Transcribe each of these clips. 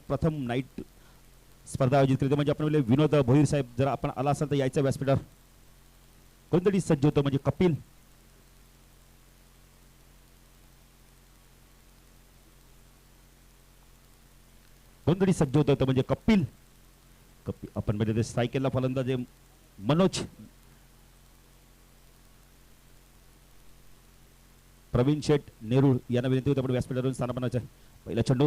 प्रथम नाईट स्पर्धा आयोजित केली म्हणजे आपण विनोद भोईर साहेब जर आपण आला असाल तर यायचं व्यासपीठावर. कोणतरी सज्ज होतं म्हणजे कपिल. कोणतरी सज्ज होतं म्हणजे कपिल. आपण म्हणजे सायकलला फलंदाज मनोज प्रवीण शेठ नेरूळ यांना विनंती होती आपण व्यासपीठावरून स्थानापन्नाच्या. पहिला चेंडू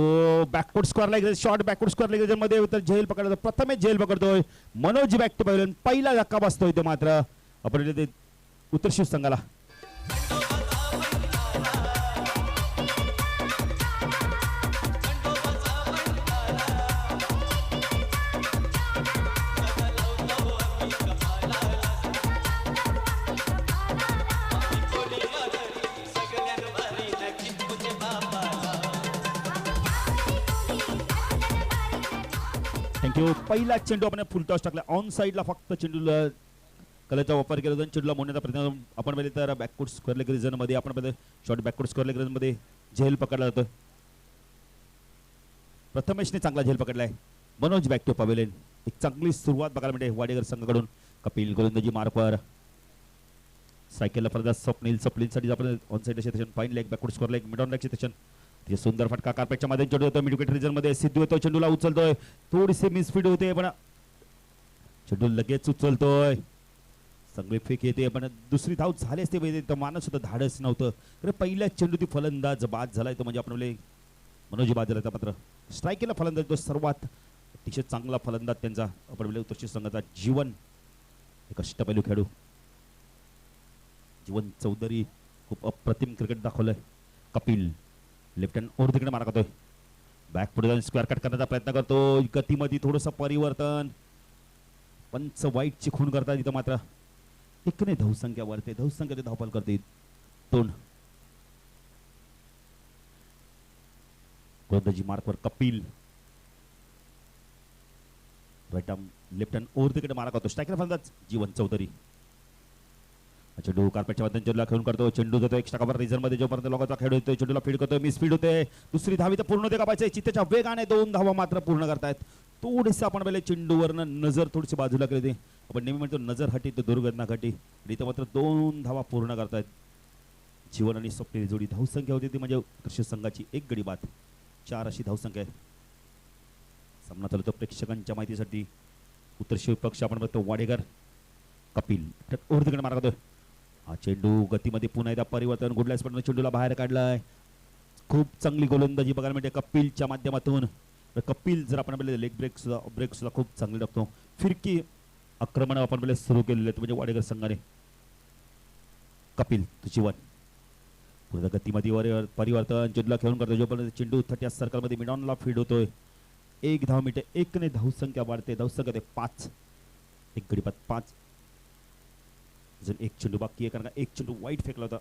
backward square leg shot backward square leg मध्ये तर झेल पकडतो. प्रथमेच झेल पकडतोय मनोज बॅक टू पॅव्हलियन. पहिला धक्का बसतोय ते मात्र आपण उत्तर शिव संघाला. थँक्यू. पहिला चेंडू आपण फुल टॉस टाकला ऑन साईडला. फक्त चेंडूला कलेचा वापर केला जातो. चेंडूला मोडण्याचा प्रयत्न आपण पहिले तर बॅकवर्ड स्क्वेअर लेग रिजन मध्ये आपण पहिले shot backward square leg region मध्ये झेल पकडला जातो. प्रथमेशने चांगला झेल पकडलाय. Manoj back to pavilion. एक चांगली सुरुवात बघायला मिळते वाडेकर संघाकडून. कपिल गोलंदाजी मार्कवर सायकलला फलंदाज स्वप्नीलसाठी आपण on side session fine leg backward square leg mid on leg session. ते सुंदर फटका कार्पेटच्या मध्ये चेंडू होतो मिड विकेट रिजन मध्ये. सिद्धू येतो चेंडूला उचलतोय. थोडीशी मिसफीड होते पण चेंडू लगेच उचलतोय. सगळे फेक येते पण दुसरी धाव झाली असते मानस होतं धाडस नव्हतं. तर पहिल्या चेंडू ती फलंदाज बाद झालाय तो म्हणजे आपण मनोज बाद झाला. मात्र स्ट्राईकला फलंदाज तो सर्वात अतिशय चांगला फलंदाज त्यांचा आपण उत्तर संघाचा जीवन. एक अष्टपैलू खेळू जीवन चौधरी खूप अप्रतिम क्रिकेट दाखवलंय. कपिल लेफ्ट हँड ओव्हर तिकडे मारा करतोय. बॅक पुढे जाऊन स्क्वेअर कट करण्याचा प्रयत्न करतो. गतीमध्ये थोडंसं परिवर्तन. पंच वाईटची खून करतात इथं मात्र एकने धावसंख्या वाढते. धावसंख्या धावपाल करते. दोन गोलंदाजी मार्कवर Kapil right arm left hand over तिकडे मारा करतो. स्ट्रायकर फलंदाज जीवन चौधरी. चेंडू कार्पेटच्या मधून चेंडूला खेळून करतो. चेंडू जातो एक्स्ट्रा कव्हर रिझन मध्ये जोपर्यंत लोकांचा खेळ होतोय. चेंडूला फीड करतोय. मिस फीड होते. दुसरी धावी तर पूर्ण होते का पाहिजे. चित्तेच्या वेगाने 2 धावा मात्र पूर्ण करतायत. थोडीसं आपण पहिले चेंडूवरनं नजर थोडीशी बाजूला केली. आपण नेहमी म्हणतो नजर हटी तर दुर्घटना घटी. इथं मात्र 2 धावा पूर्ण करतायत जीवन आणि स्वप्नील जोडी. धावसंख्या होती ती म्हणजे कृषी संघाची 1 गडी बाद. 4 अशी धावसंख्या आहे. सामना चालतो प्रेक्षकांच्या माहितीसाठी. उत्तर शिव पक्ष आपण बघतो वाडेकर. कपिल ओव्हर तिकडे मारा करतोय. हा चेंडू गतीमध्ये पुन्हा एकदा परिवर्तन. गुडलास पण चेंडूला बाहेर काढलाय. खूप चांगली गोलंदाजी बघायला मिळते कपिलच्या माध्यमातून. कपिल जर आपण लेग ब्रेक सुद्धा खूप चांगली टाकतो. फिरकी आक्रमण आपण पहिले सुरू केलेले म्हणजे वाडेकर संघाने. कपिल जीवन पुढे गतीमध्ये परिवर्तन. चेंडूला खेळून करतो. जोपर्यंत चेंडू 30 सर्कलमध्ये मिडॉनला फीड होतोय. 1 धाव मिळते. 1ने धावसंख्या वाढते. धावसंख्या ते 5. 1 गडी बाद 5. अजून 1 चेंडू बाकी आहे कारण का 1 चेंडू वाईट फेकला होता.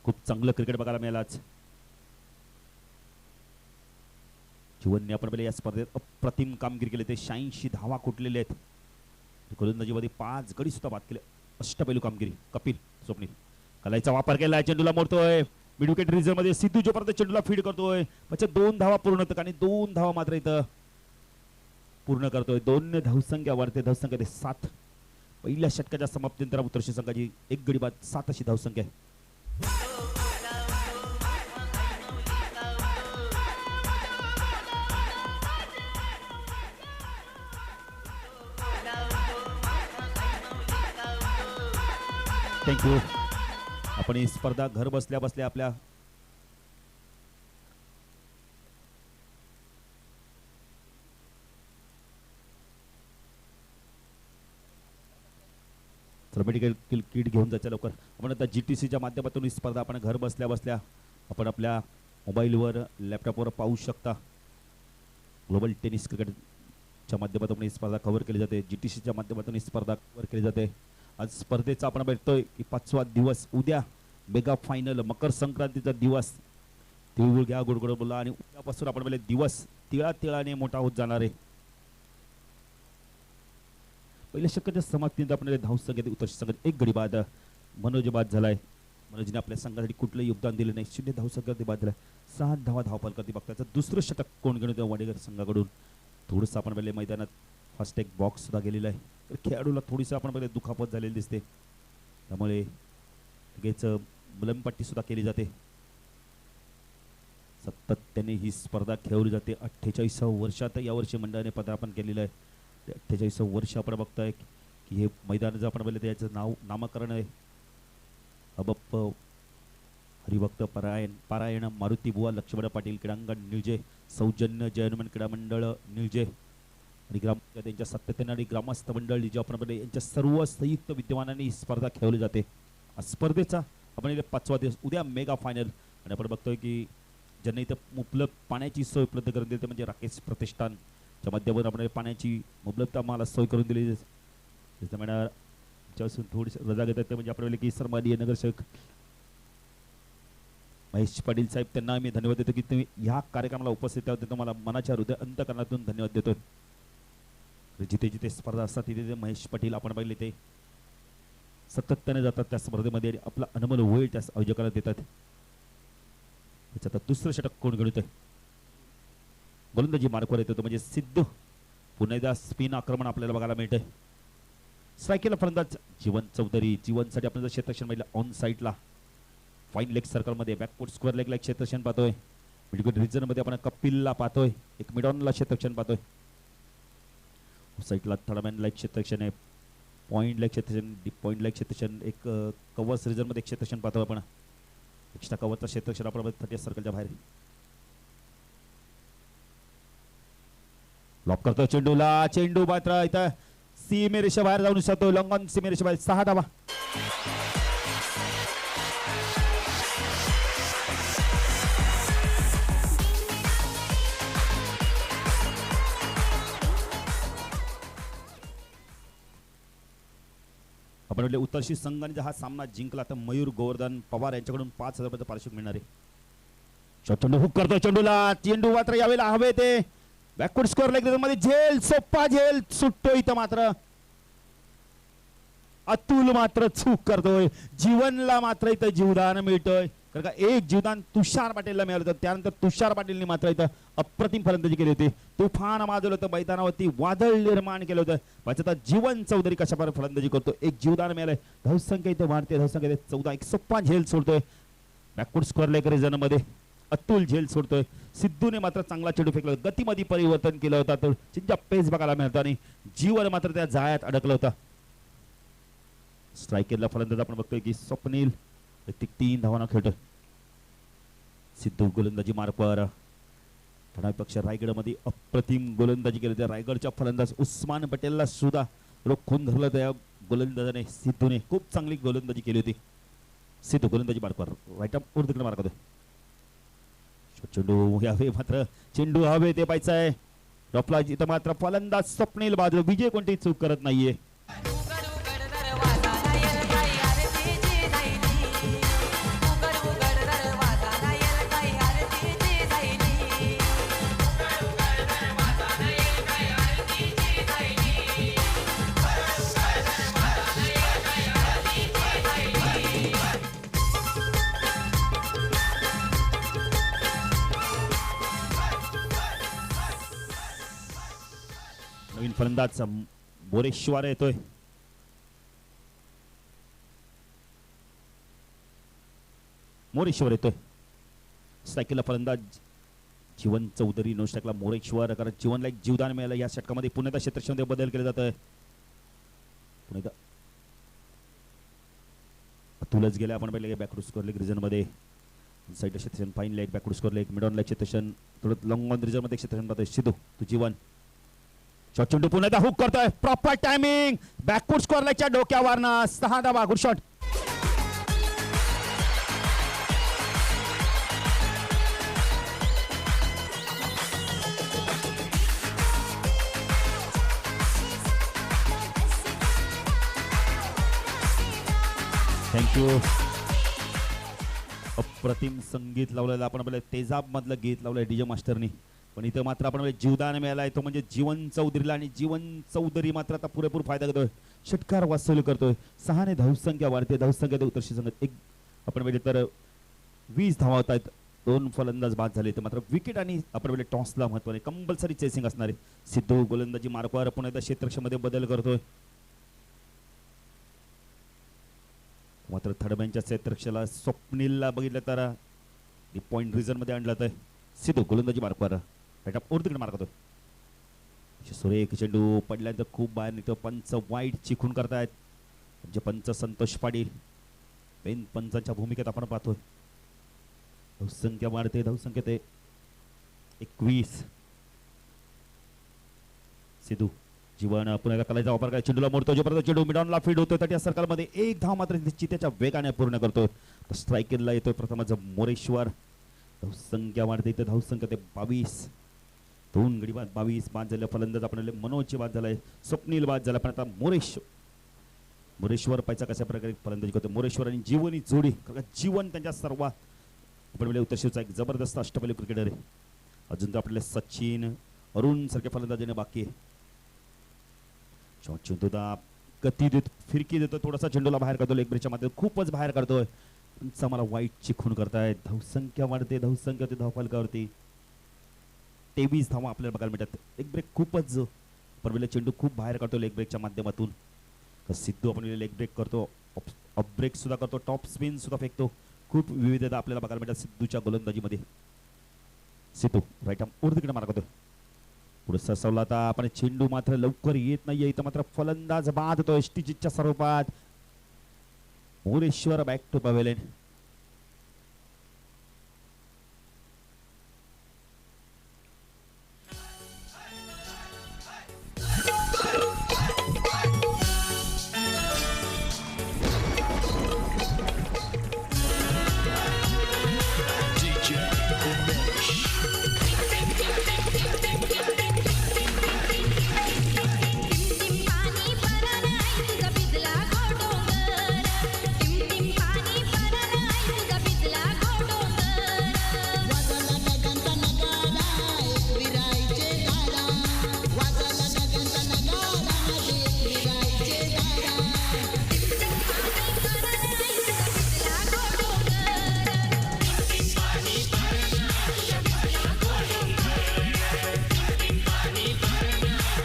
खूप चांगलं क्रिकेट बघायला मिळालं आज. जीवनने आपण पहिले या स्पर्धेत अप्रतिम कामगिरी केली. ते 86 धावा कुटलेले आहेत. गोलंदाजीमध्ये 5 गडी सुद्धा बाद केले. अष्टपैलू कामगिरी. कपिल स्वप्नील कलाईचा वापर केलाय. चेंडूला मोडतोय मिड विकेट रिझन मध्ये. सिद्धू जोपर्यंत चेंडूला फीड करतोय. म्हणजे 2 धावा पूर्ण होतात आणि 2 धावा मात्र इथं पूर्ण करतोय. 2ने धावसंख्या वाढते. धावसंख्या ते 7. पहिल्या षटकाच्या समाप्तीनंतर उत्तर संघाची 1 गडी बाद 7 अशी धावसंख्या आहे. थँक्यू. आपण ही स्पर्धा घर बसल्या बसल्या आपल्या मेडिकल किट घेऊन जायचं लवकर. आपण आता GTCच्या माध्यमातून ही स्पर्धा आपण घर बसल्या बसल्या आपण आपल्या मोबाईलवर लॅपटॉपवर पाहू शकता. ग्लोबल टेनिस क्रिकेटच्या माध्यमातून ही स्पर्धा कव्हर केली जाते. GTCच्या माध्यमातून ही स्पर्धा कव्हर केली जाते. आज स्पर्धेचा आपण बघतोय की 5वा दिवस. उद्या मेगा फायनल मकर संक्रांतीचा दिवस. तिळगुळ घ्या गोड बोला. आणि उद्यापासून आपण पहिले दिवस तिळाने मोठा होत जाणार आहे. पहिल्या षटकाच्या समाप्तीनंतर आपण धावसंख्येत उत्तर संघात 1 गडी बाद. मनोज बाद झालाय. मनोजने आपल्या संघासाठी कुठलंही योगदान दिलं नाही. 0 धावसंख्या बाद झालाय. 7 धावा धावफलकावरती बघताय. दुसरं षटक कोण घेऊन येतं वडेकर संघाकडून. थोडंसं आपण पहिले मैदानात फर्स्ट एक बॉक्स सुद्धा गेलेला आहे. तर खेळाडूला थोडीसं आपण पहिले दुखापत झालेली दिसते, त्यामुळे लगेच मलमपट्टी सुद्धा केली जाते. सातत्याने ही स्पर्धा खेळवली जाते. 48व्या वर्षात यावर्षी मंडळाने पदार्पण केलेलं आहे. 48व्या वर्ष आपण बघताय की हे मैदान जर आपण पहिले त्याचं नामकरण आहे अबप्प हरिभक्त पारायण मारुती बुवा लक्ष्मण पाटील क्रीडांगण निळजे, सौजन्य जयनमन क्रीडा मंडळ निळजे आणि त्यांच्या सातत्याने आणि ग्रामस्थ मंडळ निळजे आपण यांच्या सर्व संयुक्त विद्यमानाने ही स्पर्धा खेळवली जाते. स्पर्धेचा आपण 5वा दिवस. उद्या मेगा फायनल आणि आपण बघतोय की ज्यांना इथं मुबलक पाण्याची सोय उपलब्ध करून दिली म्हणजे राकेश प्रतिष्ठानच्या माध्यमातून आपण पाण्याची मुबलकता आम्हाला सोय करून दिली. त्याच्यापासून थोडीशी रजा घेतात ते म्हणजे आपण की सर्वांनी नगरसेवक महेश पाटील साहेब त्यांना आम्ही धन्यवाद देतो की तुम्ही ह्या कार्यक्रमाला उपस्थित आहात. तुम्हाला मनाच्या हृदय अंतकरणातून धन्यवाद देतो. जिथे जिथे स्पर्धा असतात तिथे महेश पाटील आपण पाहिले ते सातत्याने जातात त्या स्पर्धेमध्ये आणि आपला अनमोल वेळ त्या आयोजकाला देतात. त्याच्यात दुसरं षटक कोण घेऊन येतोय. गोलंदाजी मार्कवर येतो म्हणजे सिद्धू. पुन्हा एकदा स्पिन आक्रमण आपल्याला बघायला मिळतंय. स्ट्रायकेला फलंदाज जीवन चौधरी. जीवनसाठी आपण क्षेत्ररक्षण पाहिलं ऑन साईडला फाईन लेग सर्कलमध्ये बॅकफूट स्क्वेअर लेगला एक क्षेत्ररक्षण पाहतोय. मिडविकेट रिजनमध्ये आपण कपिलला पाहतोय. एक मिडॉनला क्षेत्ररक्षण पाहतोय. साईडला थर्डमॅनला एक क्षेत्ररक्षण आहे. पॉईंटला एक क्षेत्ररक्षण, डीप पॉईंटला एक क्षेत्ररक्षण, एक कव्हर्स रिजनमध्ये एक क्षेत्ररक्षण पाहतोय आपण. एक्स्ट्रा कव्हरचा क्षेत्ररक्षण आपण 30 सर्कलच्या बाहेर लॉक करतो चेंडूला. चेंडू मात्र इथं सीमेरेषा बाहेर जाऊन शकतो. लंगन सीमेरेषा बाहेर. 6 धावा. आपण म्हटले उत्तरशी संघाने जर हा सामना जिंकला तर मयूर गोवर्धन पवार यांच्याकडून 5,000 रुपयाचं पारितोषिक मिळणार आहे. चेंडू हुक करतो चेंडूला. चेंडू मात्र यावेळेला हवे ते बॅकवर्ड स्कोअर लेग मध्ये झेल सोप्पा झेल सुटतो. इथं मात्र अतुल मात्र चूक करतोय. जीवनला मात्र इथं जीवदान मिळतोय. कारण का एक जीवदान तुषार पाटीलला मिळालं होतं. त्यानंतर तुषार पाटीलने मात्र इथं अप्रतिम फलंदाजी केली होती. तुफान माजवलं होतं. मैदानावरती वादळ निर्माण केलं होतं. आता जीवन चौधरी कशा प्रकारे फलंदाजी करतो. एक जीवदान मिळालंय. धावसंख्या इथं वाढते. धावसंख्या 14. एक सोप्पा झेल सोडतोय बॅकवर्ड स्कोअर लेग रिजन मध्ये. अतुल झेल सोडतोय. सिद्धूने मात्र चांगला चेंडू फेकला. गतीमध्ये परिवर्तन केलं होतं. तर चिंचा पेस बघायला मिळतं आणि जीवन मात्र त्या जाळ्यात अडकलं होतं. स्ट्रायकरला फलंदाज आपण बघतोय की स्वप्नील 3 धावांना खेळतोय. सिद्धू गोलंदाजी मार्कवर. पक्ष रायगडमध्ये अप्रतिम गोलंदाजी केली. त्या रायगडच्या फलंदाज उस्मान पटेलला सुद्धा रोखून धरलं. त्या गोलंदाजाने सिद्धूने खूप चांगली गोलंदाजी केली होती. सिद्धू गोलंदाजी मार्कवर राईट अप उर्दकडे मार्क होतोय. चेंडू यावे मात्र चेंडू हवे ते पाहायचं आहे. डॉपला इथं मात्र फलंदाज स्वप्नील बाजू. विजय कोणती चूक करत नाहीये. नवीन फलंदाज मोरेश्वर येतोय. मोरेश्वर येतोय. स्ट्रायकरला फलंदाज जीवन चौधरी. नो स्ट्रायकला मोरेश्वर. कारण जीवनला एक जीवदान मिळालं या षटकामध्ये. पुण्याच्या क्षेत्रक्षणामध्ये बदल केले जात आहे. पुण्यात तुलच गेले आपण पहिले बॅकवर्ड स्कोअर लेग रिजन मध्ये. साईड क्षेत्रक्षण fine leg backward square leg mid on leg क्षेत्रक्षण थोडं लॉंग ऑन रिजन मध्ये क्षेत्रक्षण पाहतोय. सिद्धू तू जीवन शॉट चेंडू पुन्हा एकदा हुक करतोय. प्रॉपर टायमिंग बॅकवर्ड स्कोअर लेगच्या डोक्यावरनं 6 धावा. Good shot. थँक्यू. अप्रतिम संगीत लावलेलं आपण बोलले तेजाब मधलं गीत लावलंय डीजे मास्टरनी. पण इथं मात्र आपण जीवदान मिळालाय तो म्हणजे जीवन चौधरीला. आणि जीवन चौधरी मात्र आता पुरेपूर फायदा घेतोय. षटकार वसूल करतोय. 6 ने धावसंख्या वाढते. धावसंख्या उत्तरशी संघात एक आपण म्हणजे तर 20 धावा होत आहेत. दोन फलंदाज बाद झाले तर मात्र विकेट आणि आपण म्हणजे टॉसला महत्वाने कंपल्सरी चेसिंग असणारे. सिद्धू गोलंदाजी मार्कवर पुन्हा एकदा क्षेत्रक्षमध्ये बदल करतोय. मात्र थर्डमॅनच्या क्षेत्रक्षला स्वप्नीलला बघितलं तर पॉइंट रिझन मध्ये आणलं तर सिद्धू गोलंदाजी मार्कवर तिकडे मार्क होतोय. सुरेख चेंडू पडल्यानंतर खूप बाहेर निघतो. पंच वाईट चिखून करतायत म्हणजे पंच संतोष पाटील. मेन पंचांच्या भूमिकेत आपण पाहतोय. धावसंख्या वाढते. धावसंख्या ते 21. सिद्धू जीवन पुन्हा कलाचा वापर काय चेंडूला मोडतो. जोपर्यंत चेंडू मिडॉनला फीड होतोय त्या सर्कलमध्ये एक धाव मात्र चित्याच्या वेगाने पूर्ण करतोय. स्ट्रायकरला येतोय प्रथमच मोरेश्वर. धावसंख्या वाढते. इथे धावसंख्या ते 22. 2 गडी बाद 22 बाद झाले. फलंदाज आपण मनोजची बाद झालाय. स्वप्नील बाद झाला. पण आता मोरेश्वर पाहिजे कशा प्रकारे फलंदाजी करतो. मोरेश्वर आणि जीवनी जोडी. जीवन त्यांच्या सर्व आपण उत्तरशिवचा एक जबरदस्त अष्टपैलू क्रिकेटर आहे. अजून तर आपल्याला सचिन अरुण सारखे फलंदाजीने बाकी आहे. चेंडूला गती देतो. फिरकी देतो. थोडासा चेंडूला बाहेर काढतो. लेग ब्रेकच्या मध्ये खूपच बाहेर काढतोय. मला वाईट चिखून करतायत. धावसंख्या वाढते. धावसंख्या ते धावफलकावरती 23 धावा आपल्याला बघायला मिळतात. लेग ब्रेक खूपच परवेला चेंडू खूप बाहेर काढतो लेग ब्रेकच्या माध्यमातून. सिद्धू आपण लेग ब्रेक करतो. ऑफ ब्रेक सुद्धा करतो. टॉप स्पिन सुद्धा फेकतो. खूप विविधता आपल्याला बघायला मिळतात सिद्धूच्या गोलंदाजीमध्ये. सिद्धू राईट आर्म तिकडे मार्क होतो. पुढे सरसावला आता आपण चेंडू मात्र लवकर येत नाहीये. इथं मात्र फलंदाज बाद होतो एसटीजीच्या स्वरूपात. Moreshwar back to pavilion.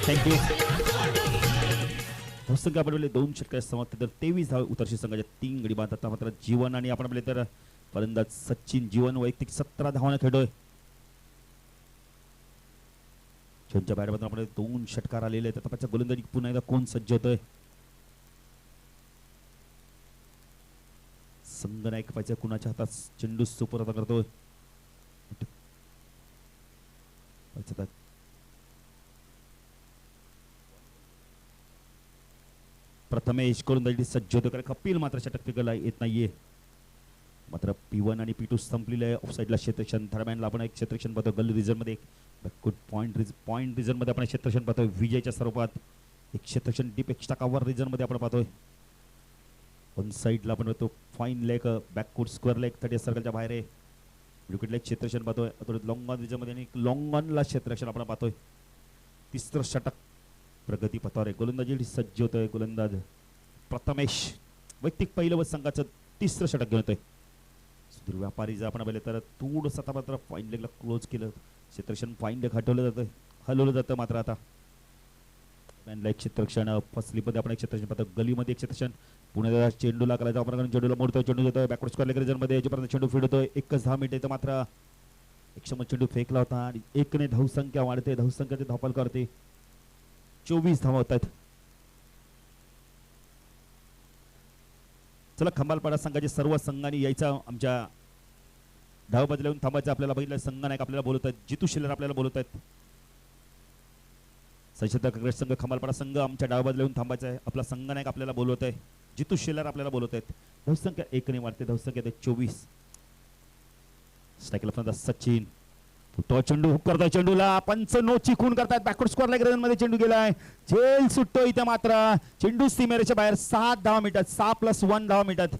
Thank you. धावसंख्या आपण 2 षटकार समाप्त तर 23 धाव उत्तरशी संघाच्या 3 गडी बाद. आता मात्र जीवन आणि आपण तर फलंदाज सचिन जीवन वैयक्तिक 17 धावांना खेळतोय. त्यांच्या बॅटमधून आपण 2 षटकार आलेले आहेत. आता गोलंदाजी पुन्हा एकदा कोण सज्ज होतोय. संघनायक पाहिजे कुणाच्या हातात चेंडू सुपूर्द करतोय. प्रथमेश गोलंदाजी सज्ज होतो. कारण कपिल मात्र षटक फेकायला येत नाहीये. मात्र P1 आणि P2 संपलेलं आहे. ऑफसाईडला क्षेत्रक्षण. थर्डमॅनला आपण एक क्षेत्रक्षण पाहतो. गल्ली रिझन मध्ये गुड पॉइंट रिझन मध्ये आपण क्षेत्रक्षण पाहतोय. विजयच्या स्वरूपात एक क्षेत्रक्षण डीप एक्स्ट्रा कव्हर रिझन मध्ये आपण पाहतोय. ऑन साईडला आपण पाहतो fine leg backward square leg 30 सर्कलच्या बाहेर आहे. विकेट लेग क्षेत्रक्षण पाहतोय. लॉंग ऑन रिझन मध्ये आणि लॉंग ऑनला क्षेत्रक्षण आपण पाहतोय. तिसरं षटक प्रगती पथावर आहे. गोलंदाजी सज्ज होतोय. गोलंदाज प्रथमेश वैयक्तिक पहिलं व संघाचं 3रं षटक घेऊन येतोय. सुधीर व्यापारी जर आपण पाहिलं तर थोडंसं मात्र फाईन लेगला क्लोज केलं. क्षेत्रक्षण फाईन लेग हटवलं जातं. हलवलं जातं. मात्र आता एक क्षेत्रक्षण फसलीमध्ये आपण एक क्षेत्रक्षण पाहतो. गलीमध्ये एक क्षेत्रक्षण. पुणे चेंडूला करायचा वापर करून चेंडूला मोडतोय. चेंडू देतोय बॅकवर्ड स्क्वेअर लेग रिजन मध्ये. जोपर्यंत चेंडू फीड होतोय 10 मिनिट येतं. मात्र 100 चेंडू फेकला होता आणि 1 ने धावसंख्या वाढते. धावसंख्या ते धावफल करते. 24 धावा होत आहेत. चला खंबालपाडा संघाचे सर्व संघांनी यायचा आमच्या धाव बाजूला येऊन थांबायचं. आपल्याला बघितलं संघनायक आपल्याला बोलत आहेत. जितू शिल्लर आपल्याला बोलत आहेत. संशोधक क्रिकेट संघ खंबालपाडा संघ आमच्या डाव्या बाजूला येऊन थांबायचा आहे. आपला संघनायक आपल्याला बोलवत आहे. जितू शिल्लर आपल्याला बोलत आहेत. धावसंख्या 1 ने वाढते. धावसंख्या 24. स्ट्राईकला सचिन तो चेंडू हुक करतोय. चेंडूला पंच नो चिखून करतायत. बॅकवर्ड स्क्वेअर लेग रिजन मध्ये चेंडू गेलाय. झेल सुटतो इथे. मात्र चेंडू सीमेरेच्या बाहेर. 7 धावा मिळतात. 6+1 धावा मिळतात.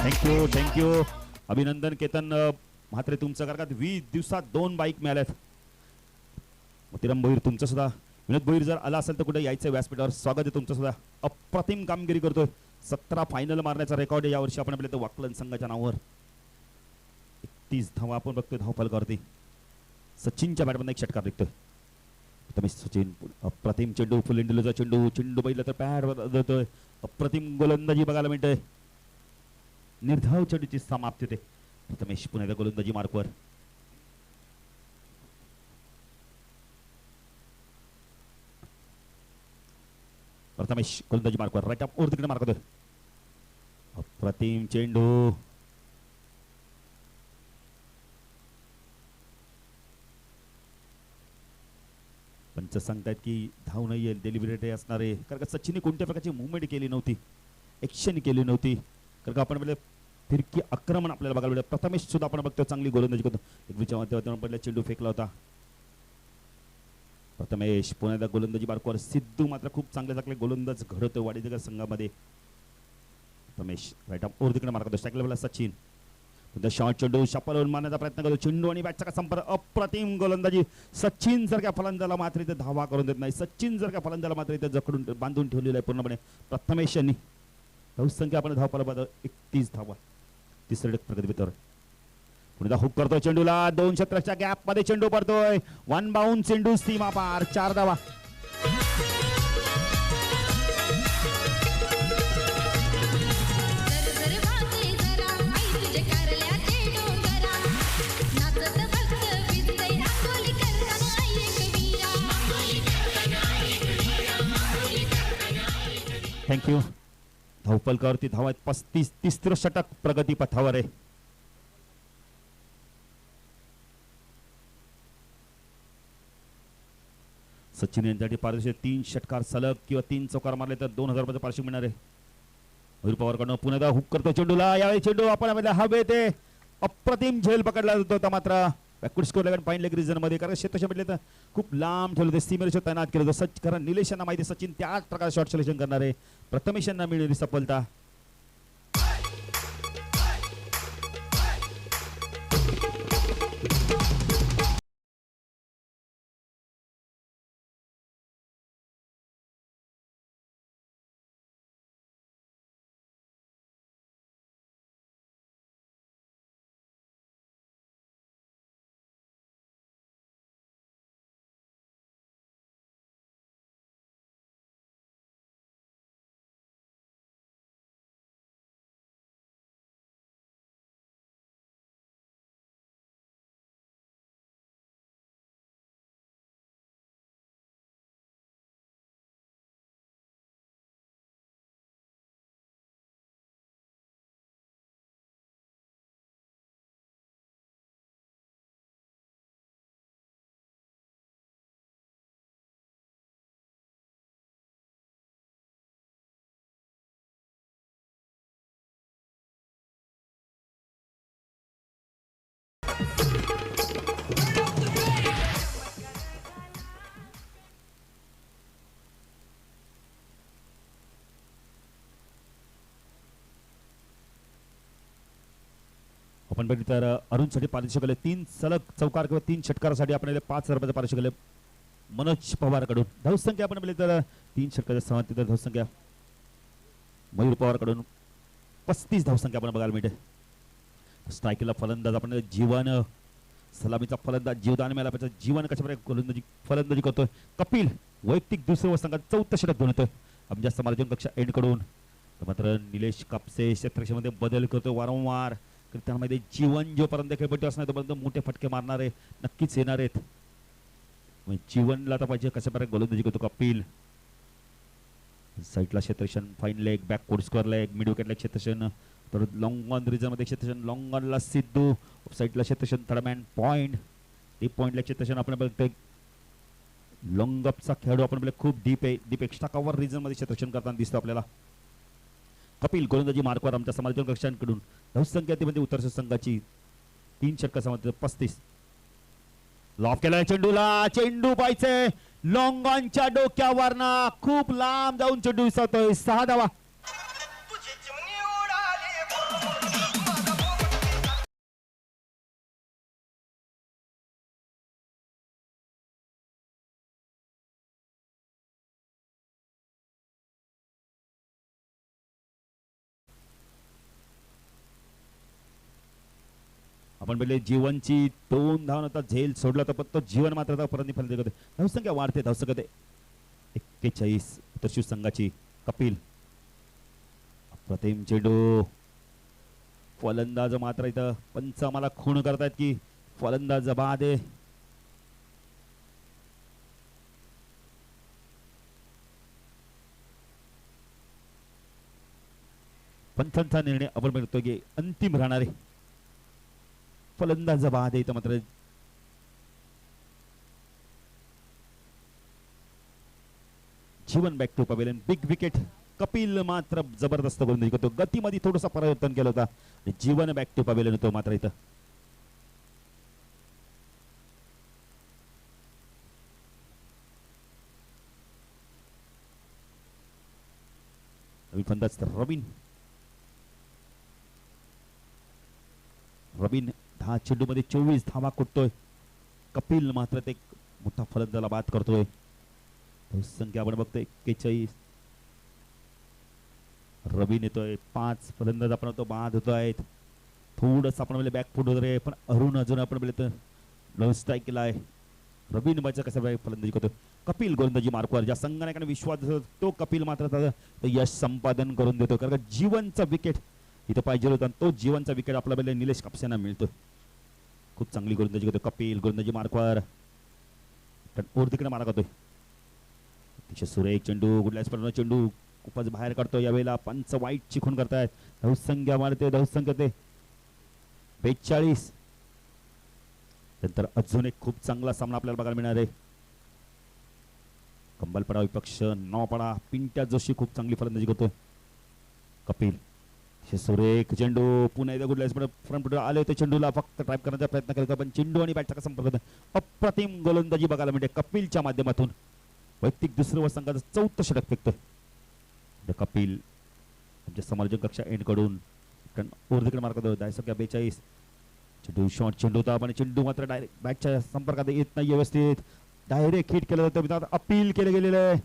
थँक्यू अभिनंदन केतन म्हात्रे तुमचं कारण का 20 दिवसात 2 बाईक मिळाल्यात. मोतीराम भोईर तुमचं सुद्धा विनोद भोईर जर आला असेल तर कुठे यायचं व्यासपीठावर स्वागत आहे तुमचं सुद्धा. अप्रतिम कामगिरी करतोय. 17 फायनल मारण्याचा रेकॉर्ड आहे यावर्षी आपण आपल्या वाकलन संघाच्या नावावर. 31 धावा आपण बघतोय धावफलकावरती. सचिनच्या बॅटमध्ये एक षटकार निघतोय. सचिन अप्रतिम चेंडू फुल इंडिलोचा चेंडू बैल तर पॅडवर जातोय. अप्रतिम गोलंदाजी बघायला मिळते. निर्धाव चेंडूची समाप्ती होते. प्रथमेश पुन्हा गोलंदाजी मार्कवर. प्रथमेश गोलंदाजी मार्कवर राईट अप ओर तिकडे मार्क होतोय. अप्रतिम चेंडू. पंच सांगतायत की धाव नाही येईल डेलिव्हरी असणार आहे कारण का सचिनने कोणत्या प्रकारची मुवमेंट केली नव्हती. ऍक्शन केली नव्हती कारण का आपण म्हणजे फिरकी आक्रमण आपल्याला बघायला मिळालं. प्रथमेश सुद्धा आपण बघतो चांगली गोलंदाजी करतो. एकवीच्या माध्यमातून पडला चेंडू फेकला होता. प्रथमेश पुण्याला गोलंदाजी मार्कवर. सिद्धू मात्र खूप चांगले गोलंदाज घडवतोय वाडीनगर संघामध्ये. प्रथमेश राईट अप ओर तिकडे मार्क करतो. स्ट्राईक लेवलला सचिन पुन्हा शॉर्ट चेंडू शापालवून मारण्याचा प्रयत्न करतो. चेंडू आणि बॅटचा संपर्क. अप्रतिम गोलंदाजी. सचिन जर का फलंदाला मात्र इथे धावा करून देत नाही. सचिन जर का फलंदाला मात्र इथे जकडून बांधून ठेवलेला आहे पूर्णपणे प्रथमेश यांनी. धावसंख्या आपण धावफलक 31 धावा. तिसरे प्रगतीवर पुन्हा हुक करतोय चेंडूला. 2 क्षेत्राच्या गॅप मध्ये चेंडू पडतोय. 1 बाउंड चेंडू सीमा पार. 4 धावा. थँक्यू. धावफलकावरती धावा 35. तिसरं षटक प्रगती पथावर आहे. सचिन यांच्यासाठी पारितोषिक 3 षटकार सलग किंवा 3 चौकार मारले तर 2000 रुपयाचं पारितोषिक मिळणार आहे. मयूर पवारकडून पुन्हा हुक करतो चेंडूला. यावेळी चेंडू आपण हवे ते अप्रतिम झेल पकडला जातो. मात्र बॅकवर्ड स्कोर लागून फाईन लेग रिजन मध्ये कारण क्षेत्रक्षण म्हटले तर खूप लांब ठेवलं ते सीमेरेषेवर तैनात केलं होतं. सच कारण निलेश यांना माहिती सचिन त्याच प्रकारे शॉर्ट सिलेक्शन करणार आहे. प्रथमेश यांना मिळणारी सफलता. आपण बघितलं तर अरुणसाठी पारितोषिक आले 3 सलग चौकार किंवा 3 षटकारासाठी आपण 5000 रुपयाचं पारितोषिक आले मनोज पवारकडून. धावसंख्या आपण बघितलं तर 3 षटकाच्या समाप्तीत धावसंख्या मयूर पवारकडून 35 धावसंख्या आपण बघायला मिळते. स्ट्रायकीला फलंदाज आपण जीवन सलामीचा फलंदाज जीवदान मिळाला पाहिजे. जीवन कशाप्रकारे फलंदाजी करतोय. कपिल वैयक्तिक दुसऱ्या संघात 4थं षटक घेऊन येतोय आमच्या समालोचन कक्षा एंड कडून. मात्र निलेश कापसे क्षेत्रक्षेत्रामध्ये बदल करतोय वारंवार. त्यामध्ये जीवन जोपर्यंत खेळपट्टी असणार तोपर्यंत मोठे फटके मारणारे नक्कीच येणार आहेत. जीवनला तर पाहिजे कशा प्रकारे गोलंदाजी करतो कपिल. साईडला क्षेत्रक्षण fine leg backward square leg mid wicket leg क्षेत्रक्षण परत लॉंग ऑन रिजन मध्ये क्षेत्रक्षण लॉंग ऑनला सिद्धू साईडला क्षेत्रक्षण थर्ड मॅन पॉइंट. डीप पॉइंटला क्षेत्रक्षण आपण बघतोय लॉंग अपचा खेळाडू आपण खूप डीप आहे. डीप एक्स्ट्रा कव्हर रिजन मध्ये क्षेत्रक्षण करताना दिसतो आपल्याला. कपिल गोलंदाजी मार्कवर आमच्या समालोचन कक्षांकडून. धावसंख्या ती म्हणजे उत्तर संघाची 3 षटका समाप्त 35. लॉफ केलाय चेंडूला. चेंडू पाहिजे लॉंग ऑनच्या डोक्यावरना खूप लांब जाऊन चेंडू विसरतोय. 6 धावा. आपण म्हणजे जीवनची 2 धाव आता झेल सोडला तर पण तो जीवन मात्र आता परत फलंदाजी करते. धावसंख्या वाढते, धावसंख्या 41 तर शिवसंघाची. कपिल अप्रतिम चेंडू. फलंदाज मात्र इथं पंच आम्हाला खूण करतायत की फलंदाज बाद आहे. पंचांचा निर्णय आपण म्हणतो की अंतिम राहणारे फलंदाज बाद आहे. मात्र Jeevan back to pavilion. Big wicket. Kapil मात्र जबरदस्त गोलंदाजी करतो. गतीमध्ये थोडंसं परिवर्तन केलं होता. जीवन बॅक टू पवेलियन होतो मात्र इथं. फलंदाज रबिन 10 चेंडू मध्ये 24 धावा कुटतोय. कपिल मात्र ते मोठा फलंदाजाला बाद करतोय. संख्या आपण बघतोय 41. रबिन येतोय. 5 फलंदाज आपण तो बाद होतो आहेत. थोडस आपण बॅक फुट होत रे पण अरुण अजून आपण नो स्ट्राईक केलाय. रबिन बाचा कसा फलंदाजी करतो. कपिल गोलंदाजी मार्कवर ज्या संघनायकाने विश्वास तो कपिल मात्र यश संपादन करून देतो. कारण जीवनचा विकेट इथं पाहिजे होता. तो जीवनचा विकेट आपला पहिले निलेश कापसेना मिळतो. खूप चांगली गोलंदाजी करतो कपिल. गोलंदाजी मार्कवर ओर तिकडे मारा करतोय. अतिशय सुरेख चेंडू. कुठल्याच चेंडू खूपच बाहेर काढतो. यावेळेला पंच वाईट चिखून करतायत. धावसंख्या मारते. धावसंख्या ते 42. नंतर अजून एक खूप चांगला सामना आपल्याला बघायला मिळणार आहे. कंबलपडा विपक्ष नौपडा. पिंट्या जोशी खूप चांगली फलंदाजी करतोय. कपिल सुरेख चेंडू. पुन्हा एकदा गुडलाइस फ्रंट फुट आले होते. चेंडूला फक्त ट्राय करण्याचा प्रयत्न केला पण चेंडू आणि बॅटचा संपर्क. अप्रतिम गोलंदाजी बघायला मिळते कपिलच्या माध्यमातून. वैयक्तिक दुसरं व संघाचं 4थं षटक फेकतोय कपिल. आमच्या समालोचन कक्षा एंड कडून ओरतीकडे मार्क करतो. धावसंख्या 42. चेंडू शॉट चेंडू होता पण चेंडू मात्र डायरेक्ट बॅटच्या संपर्कात येत नाही व्यवस्थित. डायरेक्ट हिट केलं जातं. अपील केलं गेलेलं आहे.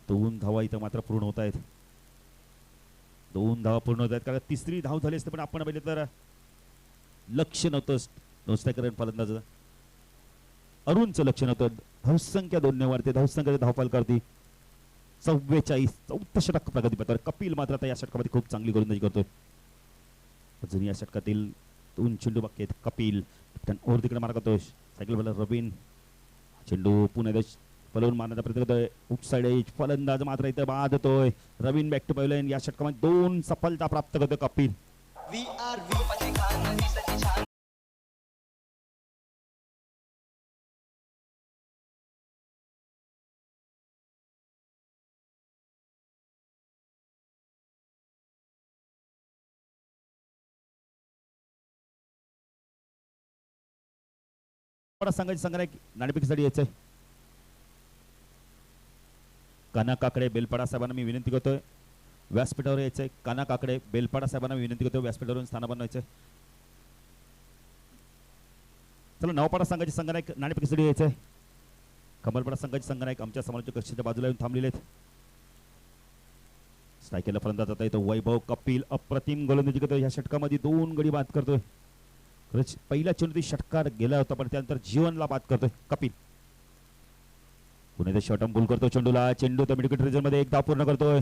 दोन धावा इथं मात्र पूर्ण होत आहेत. 2 धावा पूर्ण होत आहेत. कारण तिसरी धाव झाली असते पण आपण पाहिलं तर लक्ष नव्हतं नोस्टायकर फलंदाज अरुणचं लक्ष नव्हतं. धावसंख्या 2 ने वाढते. धावसंख्या धावपाल करते 44. 4थं षटक प्रगती पथावर. कपिल मात्र आता या षटकामध्ये खूप चांगली गोलंदाजी करतोय. अजून या षटकातील 2 चेंडू बाकी आहेत. कपिल ओर तिकडे मारा करतोय. सायकल बॉलर रबिन. चेंडू पुन्हा पलवून मारण्याचा प्रयत्न करतोय. Outside edge. फलंदाज मात्र इथं बाद होतोय. Ravin back to pavilion. या षटकामध्ये 2 सफलता प्राप्त करतोय कपिल. संघाची संघनायक नाणेफेकीसाठी यायचंय. काना काकडे बेलपाडा साहेबांना मी विनंती करतोय व्यासपीठावर यायचंय. काना काकडे बेलपाडा साहेबांना मी विनंती करतोय व्यासपीठावरून स्थान बनवायचंय. चला नवपाडा संघाची संघनायक नाणेफेकीसाठी यायचंय. कमलपाडा संघाची संघनायक आमच्या समालोचक कक्षाच्या बाजूला येऊन थांबलेले आहेत. स्ट्रायकेला फलंदाज आता येतो वैभव. कपिल अप्रतिम गोलंदाजी करतोय. या षटकामध्ये 2 गडी बाद करतोय. पहिल्या चेंडूत षटकार गेला होता पण त्यानंतर जीवनला बाद करतोय कपिल. पुणे शॉटम पूल करतो चेंडूला. चेंडू त्या मिडविकेट रिजन मध्ये 1 धाव पूर्ण करतोय.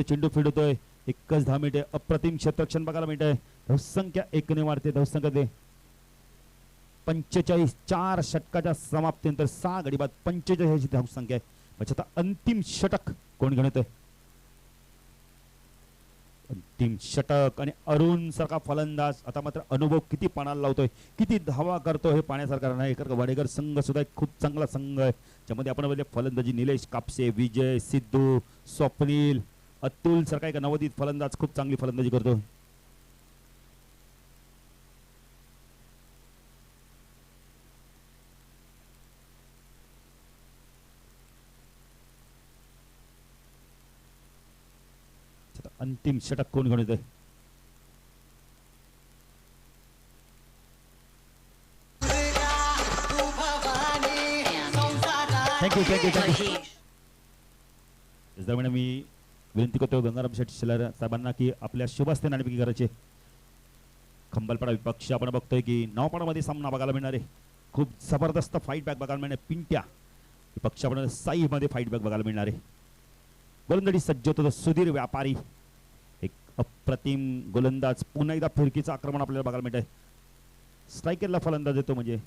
चेंडू फीड होतोय. 1च 10 मिनिटे. अप्रतिम क्षेत्ररक्षण बघायला मिळतंय. धावसंख्या 1 ने वाढते. धावसंख्या 45. 4 षटकाच्या समाप्तीनंतर 6 गडी बाद 45 धावसंख्या आहे. आता अंतिम षटक कोण घेऊन येतोय. अंतिम षटक आणि अरुण सारखा फलंदाज आता मात्र अनुभव किती पाण्याला लावतोय. किती धावा करतो हे पाण्यासारखा नाही. वाडेकर संघ सुद्धा एक खूप चांगला संघ आहे. ज्यामध्ये आपण फलंदाजी निलेश कापसे, विजय, सिद्धू, स्वप्नील, अतुल सारखा एक नवोदित फलंदाज खूप चांगली फलंदाजी करतो. अंतिम षटक कोण घेऊन येतोय. थँक्यू. दरम्यान मी विनंती करतो गंगाराम शेठ शिलार साहेबांना की आपल्या शुभ हस्ते नाणेफेकी करायचे. खंबालपाडा विपक्ष आपण बघतोय की नावपाडामध्ये सामना बघायला मिळणार आहे. खूप जबरदस्त फाईट बॅक बघायला मिळणार. पिंट्या विपक्ष आपण साई मध्ये फाईट बॅक बघायला मिळणार आहे. गोलंदाजी सज्ज होतो सुधीर व्यापारी, एक अप्रतिम गोलंदाज. पुन्हा एकदा फिरकीचं आक्रमण आपल्याला बघायला मिळत आहे. स्ट्रायकरला फलंदाज येतो म्हणजे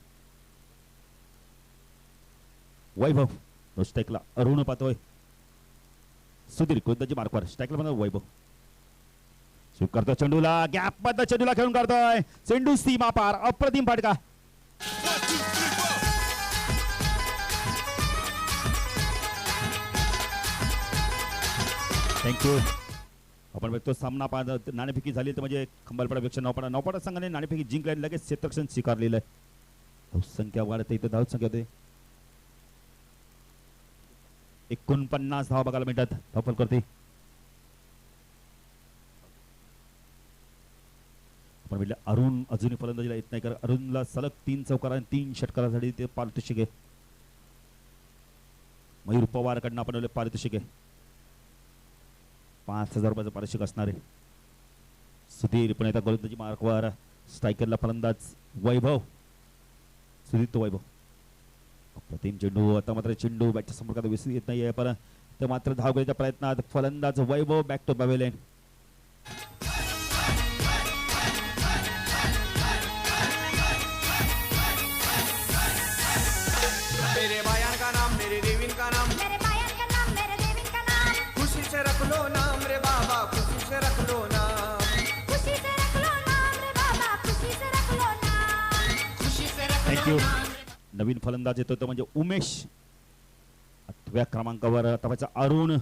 वैभव. स्ट्राईकला अरुण पाहतोय सुधीर. गोलंदाजी मार्कवर स्ट्राईकला म्हणतो वैभव. स्वीप करतो चेंडूला, गॅप मध्ये चेंडूला खेळून काढतोय. चेंडू सीमा पार, अप्रतिम फाटका. थँक्यू. आपण बघतो सामना नाणेफेकी झाली तर म्हणजे खंबालपाडापेक्षा नावपाडा संघाने नाणेफेकी जिंकल्याने लगेच क्षेत्ररक्षण स्वीकारलेलं आहे. धावसंख्या वाढते इथं. धावसंख्या होते 49 धावा बघायला मिळतात. धावफल करते आपण म्हटलं अरुण अजूनही फलंदाजीला येत नाही, कारण अरुणला सलग 3 चौकार आणि 3 षटकारासाठी ते पारितोषिक आहे. मयूर पवार कडनं आपण पारितोषिक आहे 5000 रुपयाचं पारितोषिक असणार आहे. सुधीर पण येतात गोलंदाजी मार्कवर. स्ट्रायकरला फलंदाज वैभव. सुधीर तो वैभव. अप्रतिम चेंडू. आता मात्र चेंडू बॅटच्या संपर्कात विसरू येत नाहीये, पण ते मात्र धाव घेण्याच्या प्रयत्नात फलंदाज वैभव बॅक टू पवेलियन. मेरे बयान का नाम मेरे देवीन का नाम, मेरे बयान का नाम मेरे देवीन का नाम, खुशी से रख लो नाम रे बाबा, खुशी से रख लो नाम, खुशी से रख लो नाम रे बाबा, खुशी से रख लो नाम, खुशी से रख लो थँक्यू. नाम. नवीन फलंदाज येतो तो म्हणजे उमेश. 8व्या क्रमांकावर तपायचा अरुण.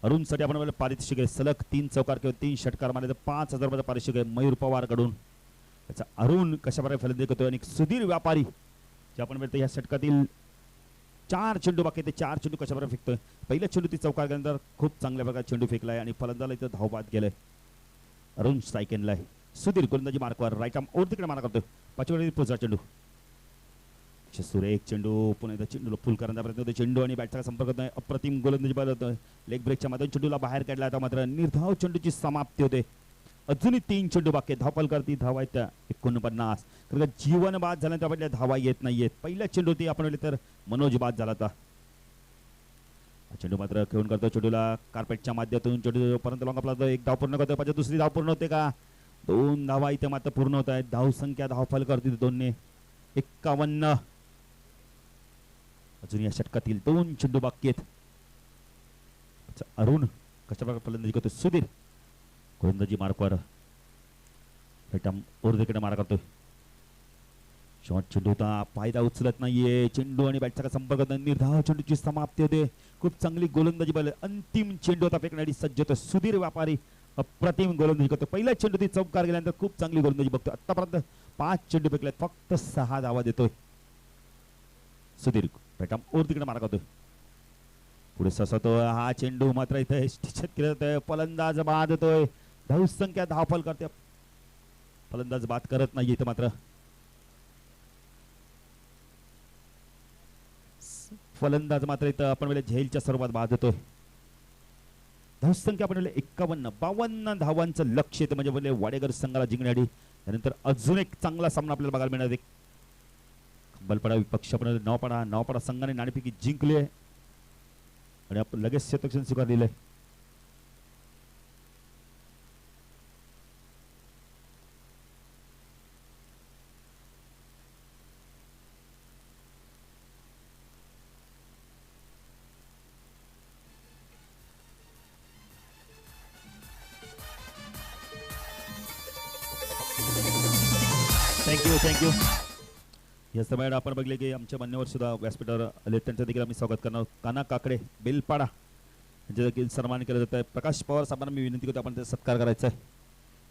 अरुणसाठी आपण पारितोषिक आहे सलग 3 चौकार किंवा 3 षटकार मारले तर 5000 रुपयाचं पारितोषिक आहे मयूर पवार कडून. त्याचा अरुण कशा प्रकारे फलंदाजी करतोय आणि सुधीर व्यापारी जे आपण म्हणतो या षटकातील 4 चेंडू बाकी ते 4 चेंडू कशा प्रकारे फेकतोय. पहिल्या चेंडू ती चौकार केल्यानंतर खूप चांगल्या प्रकारे चेंडू फेकलाय आणि फलंदाला इथं धावबाद गेलाय. अरुण स्ट्राईक केलाय. सुधीर गोलंदाजी मार्कवर राईट आर्म ओर तिकडे मारा करतोय. 5व्या पुढचा चेंडू सुरेख चेंडू. पुन्हा एकदा चेंडूला फुल करण्याचा प्रयत्न होतो. चेंडू आणि बॅटचा संपर्क होत नाही. अप्रतिम गोलंदाजी बाद होतोय. लेग ब्रेकच्या माध्यमातून चेंडूला बाहेर काढला आता मात्र निर्धाव चेंडूची समाप्ती होते. अजूनही 3 चेंडू बाकी. धावफल करती धावा आहेत त्या 49. कारण जीवन बाद झाल्यानंतर आपल्या धावा येत नाहीयेत. पहिल्या चेंडू ती आपण तर मनोज बाद झाला होता. चेंडू मात्र खेळून करतो. चेंडूला कार्पेटच्या माध्यमातून चेंडू पर्यंत लॉंग आपला एक धाव पूर्ण करतोय. पाहिजे दुसरी धाव पूर्ण होते का? 2 धावा इथे मात्र पूर्ण होत आहेत. धाव संख्या धावफल करते 2 51. अजून या षटकातील 2 चेंडू बाकी आहेत. अरुण कशा प्रकारे फलंदाजी करतोय. सुधीर गोलंदाजी मार्कवर ओरदेखील मारा करतोय. शॉर्ट चेंडू होता. फायदा उचलत नाहीये. चेंडू आणि बॅटचा संपर्क होता. निर्धाव चेंडूची समाप्ती होते. खूप चांगली गोलंदाजी पाहिजे. अंतिम चेंडू होता फेकण्यासाठी सज्ज होतो सुधीर व्यापारी. अप्रतिम गोलंदाजी करतो. पहिला चेंडू ती चौकार गेल्यानंतर खूप चांगली गोलंदाजी बघतो. आतापर्यंत 5 चेंडू फेकले, फक्त 6 धावा देतोय सुधीर. बॅटम ओर तिकडे मारा करतोय. पुढे ससतो हा चेंडू मात्र इथे स्टिचत केलं जातोय. फलंदाज बाद होतोय. धाव संख्या धावफल करते. फलंदाज बाद करत नाही इथे मात्र. फलंदाज मात्र इथं आपण म्हणजे झेलच्या स्वरूपात बाद होतोय. धावसंख्या आपण 51-52 धावांचं लक्ष येतं म्हणजे बोलले वाडेकर संघाला जिंकण्यासाठी. त्यानंतर अजून एक चांगला सामना आपल्याला बघायला मिळणार आहे. खंबालपाडा विपक्ष आपण नावपाडा संघाने नाणेफेकी जिंकली आहे आणि आपण लगेच क्षेत्ररक्षण स्वीकारलेलं आहे. थँक्यू. या समयात आपण बघले की आमच्या मान्यवर सुद्धा व्यासपीठावर आले, त्यांचं देखील आम्ही स्वागत करणार. काना काकडे बेलपाडा यांचे देखील सन्मान केला जात आहे. प्रकाश पवार साहेबांना मी विनंती करतो आपण त्याचा सत्कार करायचा आहे.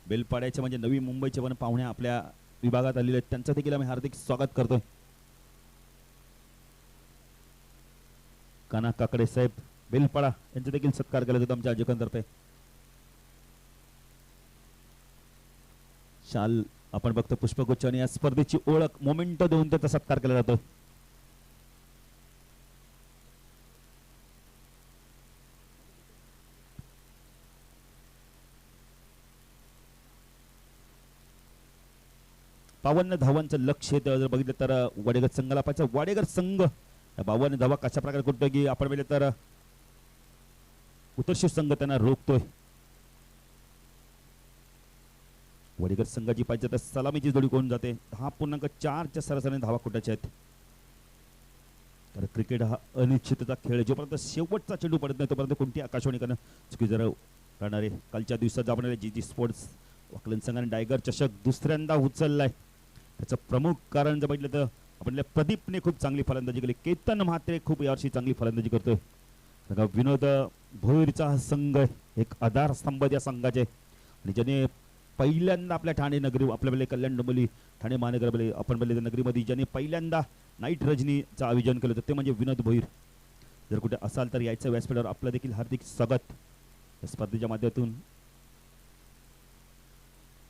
बेलपाड्याचे म्हणजे नवी मुंबईचे पण पाहुणे आपल्या विभागात आलेले आहेत, त्यांचं देखील आम्ही हार्दिक स्वागत करतोय. काना काकडे साहेब बेलपाडा यांचा देखील सत्कार केला जातो आमच्या आयोजकांतर्फे. शाल आपण बघतो पुष्पगुच्छ आणि या स्पर्धेची ओळख मोमेंटो देऊन त्याचा सत्कार केला जातो. 52 धावांचं लक्ष येतं. जर बघितलं तर वडेगर संघाला पाहिजे. वडेगर संघ 52 धावा कशा प्रकारे कुठतोय की आपण बघितलं तर उत्तरशिव संघ त्यांना रोखतोय. वडेगर संघाची पाहिजे तर सलामीची जोडी कोण जाते. 10.4 सरासरीने धावा कुठाच्या आहेत. तर क्रिकेट हा अनिश्चितता खेळ आहे. जोपर्यंत शेवटचा चेंडू पडत नाही तोपर्यंत कोणती आकाशवाणीकडनं चुकी जरा करणार आहे. कालच्या दिवसात आपण जी स्पोर्ट्स वाकलन संघाने टायगर चषक दुसऱ्यांदा उचललाय. त्याचं प्रमुख कारण जर बघितलं तर आपल्या प्रदीपने खूप चांगली फलंदाजी केली. केतन म्हात्रे खूप यावर्षी चांगली फलंदाजी करतोय. विनोद भोईरचा हा संघ एक आधारस्तंभ या संघाचे आणि ज्याने पहिल्यांदा आपल्या ठाणे नगरी आपल्या कल्याण डोंबिवली ठाणे महानगर आपण नगरीमध्ये ज्याने पहिल्यांदा नाईट रजनीचं आयोजन केलं होतं ते म्हणजे विनोद भोईर. जर कुठे असाल तर यायचं व्यासपीठावर आपलं देखील हार्दिक स्वागत. या स्पर्धेच्या माध्यमातून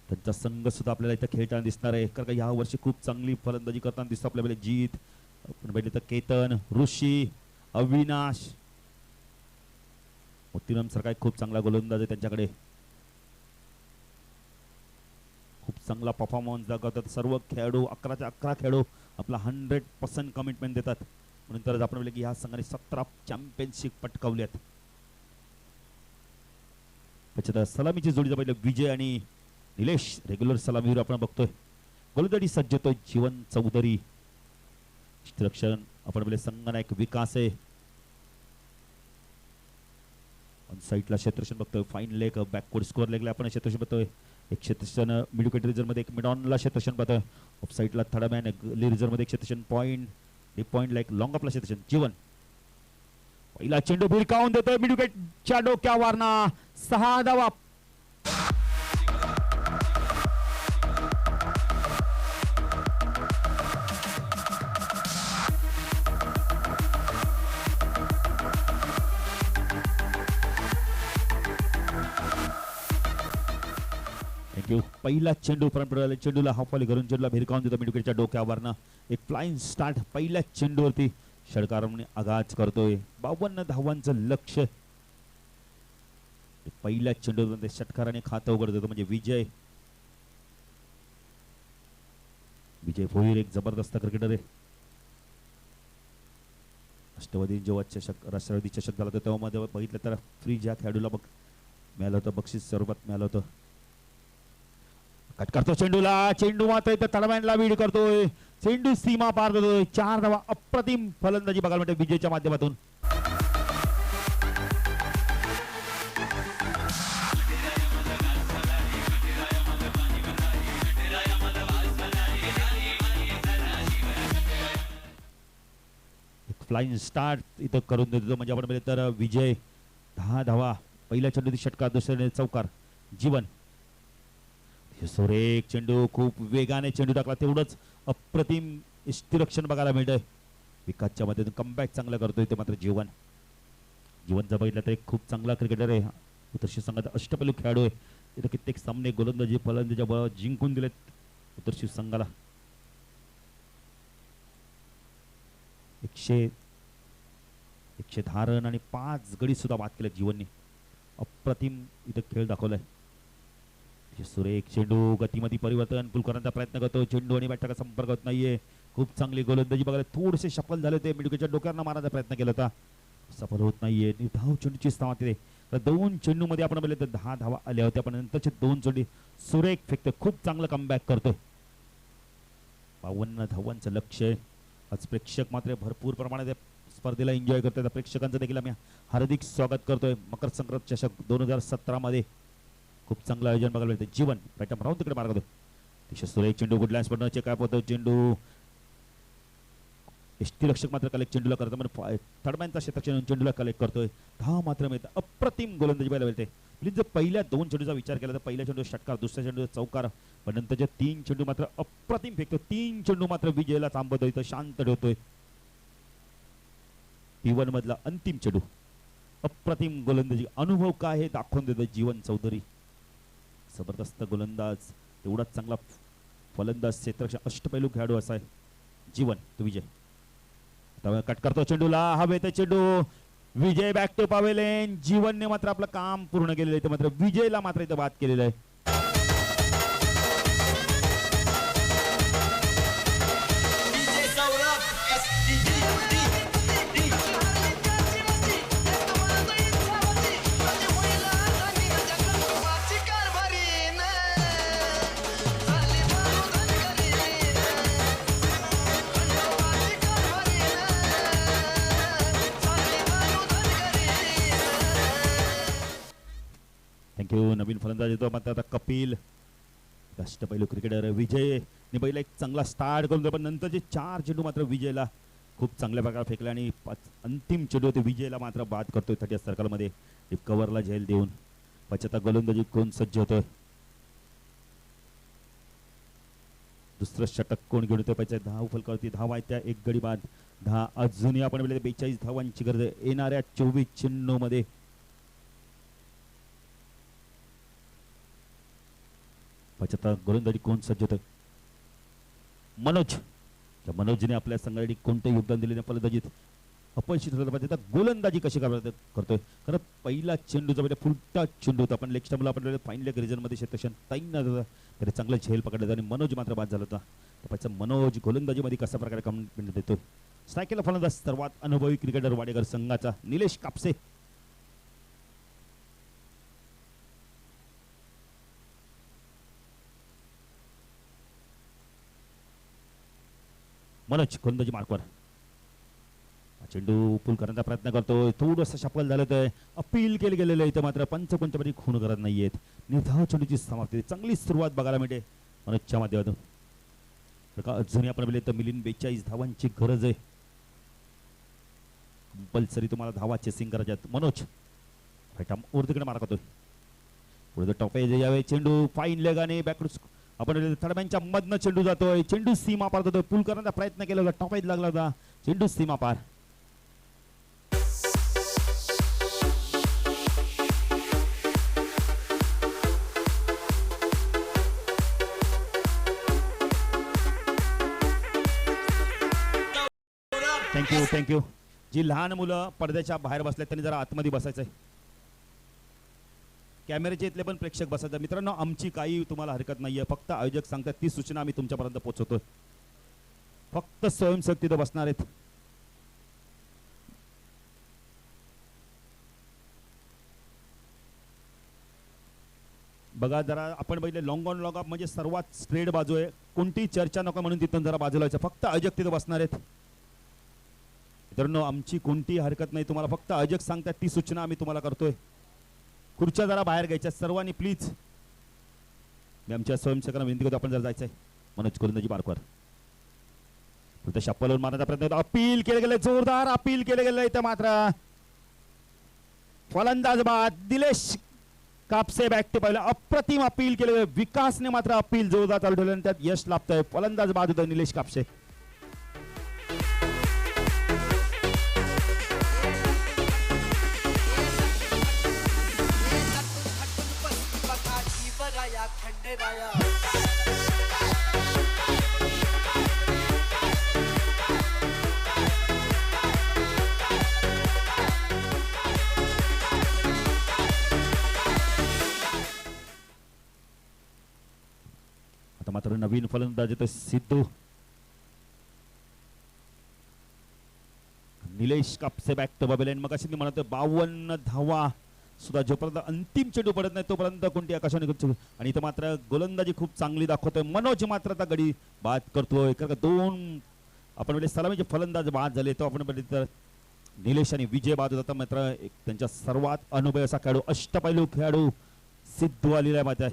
त्यांचा संघ सुद्धा आपल्याला इथं खेळताना दिसणार आहे. कारण का ह्या वर्षी खूप चांगली फलंदाजी करताना दिसतो आपल्याला. जीत आपण बघितलं तर केतन, ऋषी, अविनाश, मोतीराम सारखा एक खूप चांगला गोलंदाज आहे त्यांच्याकडे. खूप चांगला परफॉर्मन्स दाखवतात सर्व खेळाडू. 11च्या 11 खेळाडू आपला 100% कमिटमेंट देतात. म्हणून तर आपण की ह्या संघाने 17 चॅम्पियनशिप पटकावल्यात. त्याच्यात सलामीची जोडी पाहिलं विजय आणि निलेश रेग्युलर सलामीवर आपण बघतोय. गोलंदाजी सज्ज होतोय जीवन चौधरी. रक्षण आपण संघनायक विकास आहे. साईडला क्षेत्रक्षण बघतोय. फाईन लेग बॅकवर्ड स्कोअर लेगला आपण क्षेत्रक्षण बघतोय. एक क्षेत्रक्षण मिडविकेट रिझर्व मध्ये एक मिडॉनला क्षेत्रक्षण बघतोय. ऑफ साईडला थर्ड मॅन रिझर्व मध्ये एक क्षेत्रक्षण पॉइंट एक पॉइंटला एक लॉंग आपला क्षेत्रक्षण जीवन. पहिला चेंडू भिरकावून देतोय मिडविकेटच्या डोक्यावरना 6 धावा. पहिला चेंडू चेंडूला हाफवाली करून चेंडूला भिरकावून देतो मिडविकेटच्या डोक्यावरनं. एक फ्लाइंग स्टार्ट पहिल्या चेंडूवरती षडकारने आघात करतोय. 52 धावांचं लक्ष पहिल्या चेंडूवर षटकाराने खातं उघडत होतं म्हणजे विजय भोईर एक जबरदस्त क्रिकेटर आहे. अष्टपदी जेव्हा चषक राष्ट्रवादी चषक झाला तेव्हा मध्ये बघितलं तर फ्री ज्या खेळाडूला मिळालं होतं बक्षीस स्वरूपात मिळालं होतं. कट करतो चेंडूला. चेंडू मात्र इथं तडमॅनला लीड करतोय. चेंडू सीमा पार करतोय. 4 धावा. अप्रतिम फलंदाजी बघायला मिळते विजयच्या माध्यमातून. एक फ्लाइंग स्टार्ट इथं करून देतो म्हणजे आपण तर विजय 10 धावा. पहिल्या चेंडूची षटकार दुसऱ्या चौकार जीवन. सुरेख चेंडू खूप वेगाने चेंडू टाकला. तेवढंच अप्रतिम स्थिरक्षण बघायला मिळतंय. विकासच्या मध्येतून कमबॅक चांगला करतोय ते मात्र जीवन जर बघितलं तर एक खूप चांगला क्रिकेटर आहे. उत्तरशिव संघाचा अष्टपैलू खेळाडू आहे. तिथे कित्येक सामने गोलंदाजी फलंदाजीच्या बळावर जिंकून दिलेत उत्तरशिव संघाला. 110 रन आणि 5 गडी सुद्धा बाद केले जीवनने. अप्रतिम इथे खेळ दाखवलाय. सुरेख चेंडू गतीमध्ये परिवर्तन पुलकरांचा प्रयत्न करतो. चेंडू आणि बॅटचा संपर्क होत नाहीये. खूप चांगली गोलंदाजी बघायला थोडेसे सफल झाले होते. मिडविकेटच्या डोक्यावर मारायचा प्रयत्न केला होता. सफल होत नाहीये. धाव चेंडूची स्थान तिथे 2 चेंडू मध्ये आपण बघितलं तर 10 धावा आल्या होत्या पण नंतरचे 2 चेंडू सुरेख फेकतो. खूप चांगलं कमबॅक करतोय. 52 धावांचं लक्ष आहे. आज प्रेक्षक मात्र भरपूर प्रमाणात स्पर्धेला एन्जॉय करतोय. प्रेक्षकांचं देखील आम्ही हार्दिक स्वागत करतोय. मकर संक्रांत चषक 2017 मध्ये खूप चांगलं आयोजन बघायला मिळतं. जीवन बॅटम राहून तिकडे मार्ग देतो. सुरेख चेंडू गुड लाईन्स पडणं चेकअप होतो. चेंडू रक्षक मात्र कलेक्ट चेंडूला करतो म्हणजे थर्डमॅनचा क्षेत्रक्षण चेंडूला कलेक्ट करतोय. 10 मात्र मिळतं. अप्रतिम गोलंदाजी बघायला मिळते. प्लीज जर पहिल्या 2 चेंडूचा विचार केला तर पहिल्या चेंडू षटकार दुसऱ्या चेंडू चौकार पण नंतरच्या 3 चेंडू मात्र अप्रतिम फेकतो. 3 चेंडू मात्र विजयला थांबवतोय. इथं शांत ठेवतोय. P1 मधला अंतिम चेंडू अप्रतिम गोलंदाजी अनुभव काय हे दाखवून देतो जीवन चौधरी. जबरदस्त गोलंदाज तेवढाच चांगला फलंदाज क्षेत्ररक्षण अष्टपैलू खेळाडू असा आहे जीवन. तो विजय कट करतो चेंडूला. हवेत चेंडू विजय बॅक टू पावेलेन. जीवनने मात्र आपलं काम पूर्ण केलेलं आहे. मात्र विजयला मात्र इथं बाद केलेलं आहे. थँक्यू. नवीन फलंदाज येतो मात्र आता कपिल. अष्टपैलू क्रिकेटर विजय ने पहिला एक चांगला स्टार्ट करून दिला, पण नंतरचे 4 चेंडू मात्र विजयला खूप चांगल्या प्रकारे फेकले आणि अंतिम चेंडू होते विजयला मात्र बाद करतोय 30 सर्कलमध्ये कव्हरला झेल देऊन. 75 गोलंदाजी कोण सज्ज होतोय. दुसरं षटक कोण घेऊन येतोय. पाहिजे धाव फलकावरती धाव आहेत त्या, एक गडी बाद. 10 अजूनही आपण 42 धावांची गरज आहे येणाऱ्या 24 चेंडू मध्ये. गोलंदाजी कोण सज्ज होतोय. मनोज. मनोजने आपल्या संघासाठी कोणतं योगदान दिले नाही फलंदाजीत. अपयशी ठरलं पाहिजे तर गोलंदाजी कशी करतोय. कारण पहिला चेंडूचा म्हणजे फुलटा चेंडू होता. आपण लेग स्टंपला आपण फाईन लेग रिजन मध्ये क्षेत्रक्षण ताईन तरी चांगलं झेल पकडलं आणि मनोज मात्र बाद झाला होता. त्याचा मनोज गोलंदाजीमध्ये कशा प्रकारे कमेंट देतोय. स्ट्रायकेला फलंदाज सर्वात अनुभवी क्रिकेटर वाडेकर संघाचा निलेश कापसे. मनोज गोलंदाजी मार्कवर. चेंडू पूल करण्याचा प्रयत्न करतोय. थोडंसं सफल झालं तर अपील केले गेलेलं इथं मात्र पंच कोणत्यापैकी खून करत नाहीयेत. निर्धाव चेंडूची समाप्ती. चांगली सुरुवात बघायला मिळते मनोजच्या माध्यमातून. अजूनही आपण बोलले तर मिलिंद 42 धावांची गरज आहे. कंपल्सरी तुम्हाला धावा चेसिंग करायच्यात. मनोज तिकडे मारा करतोय. पुढे टॉप यावे चेंडू फाईन लेग आणि बॅकवर्ड आपण थडब्यांच्या मधनं चेंडू जातोय. चेंडू सीमा पार जातोय. पूल करण्याचा प्रयत्न केला होता. टॉप लागला होता. चेंडू सीमा पार. थँक्यू. जी लहान मुलं पडद्याच्या बाहेर बसले त्यांनी जरा आतमध्ये बसायचंय. कॅमेऱ्याचे इथले पण प्रेक्षक बसायचं. मित्रांनो आमची काही तुम्हाला हरकत नाहीये. फक्त आयोजक सांगतात ती सूचना आम्ही तुमच्यापर्यंत पोहोचवतोय. फक्त स्वयंसेवक तिथं बसणार आहेत. बघा जरा आपण बघितले लॉंग ऑन लॉंग ऑफ म्हणजे सर्वात स्ट्रेट बाजू आहे. कोणतीही चर्चा नको म्हणून तिथून जरा बाजूला व्हायचं. फक्त आयोजक तिथं बसणार आहेत. मित्रांनो आमची कोणतीही हरकत नाही. तुम्हाला फक्त आयोजक सांगतात ती सूचना आम्ही तुम्हाला करतोय. खुर्च्या जरा बाहेर घ्यायच्या सर्वांनी प्लीज. मी आमच्या स्वयंसेवकांना विनंती करतो आपण जर जायचंय. मनोज गोलंदाजी मार्कवर. शप्पलवर मारण्याचा प्रयत्न. अपील केले गेले. जोरदार अपील केले गेले इथं मात्र फलंदाज बाद. निलेश कापसे बॅक पाहिलं. अप्रतिम अपील केले. विकासने मात्र अपील जोरदार चालू ठेवलं आणि त्यात यश लाभतंय. फलंदाज बाद होतं निलेश कापसे. आता मात्र नवीन फलंदाज येतो Sidhu. Nilesh Kapse back to pavilion. मग अशी म्हणत 52 धावा सुद्धा जोपर्यंत अंतिम चेंडू पडत नाही तोपर्यंत कोणती आकाशाने. आणि इथं मात्र गोलंदाजी खूप चांगली दाखवतोय. मनोज मात्र आता गडी बाद करतोय. कारण 2 आपण म्हणजे सलामीचे फलंदाज बाद झाले. तो आपण तर निलेश आणि विजय बाद होता. मात्र त्यांच्या सर्वात अनुभवी असा खेळाडू अष्टपैलू खेळाडू सिद्धू आलेला आहे. मात्र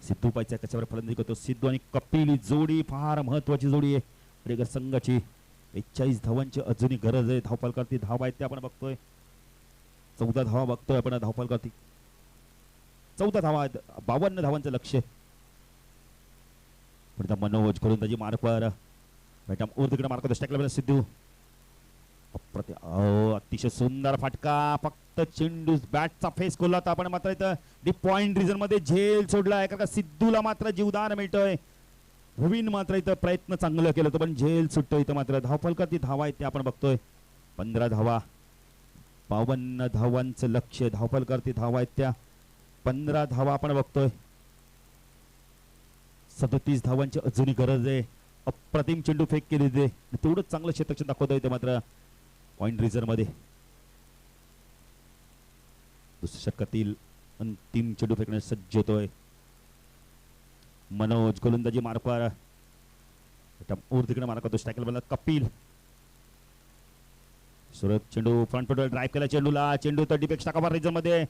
सिद्धू पाहिजे कशावर फलंदाजी करतो. सिद्धू आणि कपिल जोडी फार महत्वाची जोडी आहे वाडेकर संघाची. 41 धावांची अजूनही गरज आहे. धावफलकावरती धाव आहेत ते आपण बघतोय. 14 धावा बघतोय आपण धावफलकावरती. 14 धावा आहेत. 52 धावांचं लक्ष. मनोज गोलंदाजी मार्कवर. तिकडे मार्क होतो. सिद्धू अतिशय सुंदर फटका. फक्त चेंडू बॅटचा फेस खोलला होता. आपण मात्र इथं डी पॉइंट रिजन मध्ये झेल सोडलाय. कारण सिद्धूला मात्र जीवदान मिळतोय. रवीन मात्र इथं प्रयत्न चांगलं केलं होतं पण झेल सुटतोय. इथं मात्र धावफलकावरती धावा आहेत ते आपण बघतोय. 15 धावा. 52 धावांचं लक्ष. धावफलकावरती धावा आहेत त्या 15 धावा आपण बघतोय. 37 धावांची अजूनही गरज आहे. अप्रतिम चेंडू फेक केली ते तेवढंच चांगलं क्षेत्ररक्षण दाखवतोय ते मात्र पॉइंट रिझर्व मध्ये. दुसऱ्या षटकातील अंतिम चेंडू फेकण्यास सज्ज होतोय मनोज. गोलंदाजी मार्कवर. तिकडे मार्क होतो. स्ट्रायकल बनला कपिल. सुरत चेंडू फ्रंट फुटवर ड्राईव्ह केला चेंडूला. चेंडू तर डिपेक्स टाकावर रिझर्व मध्ये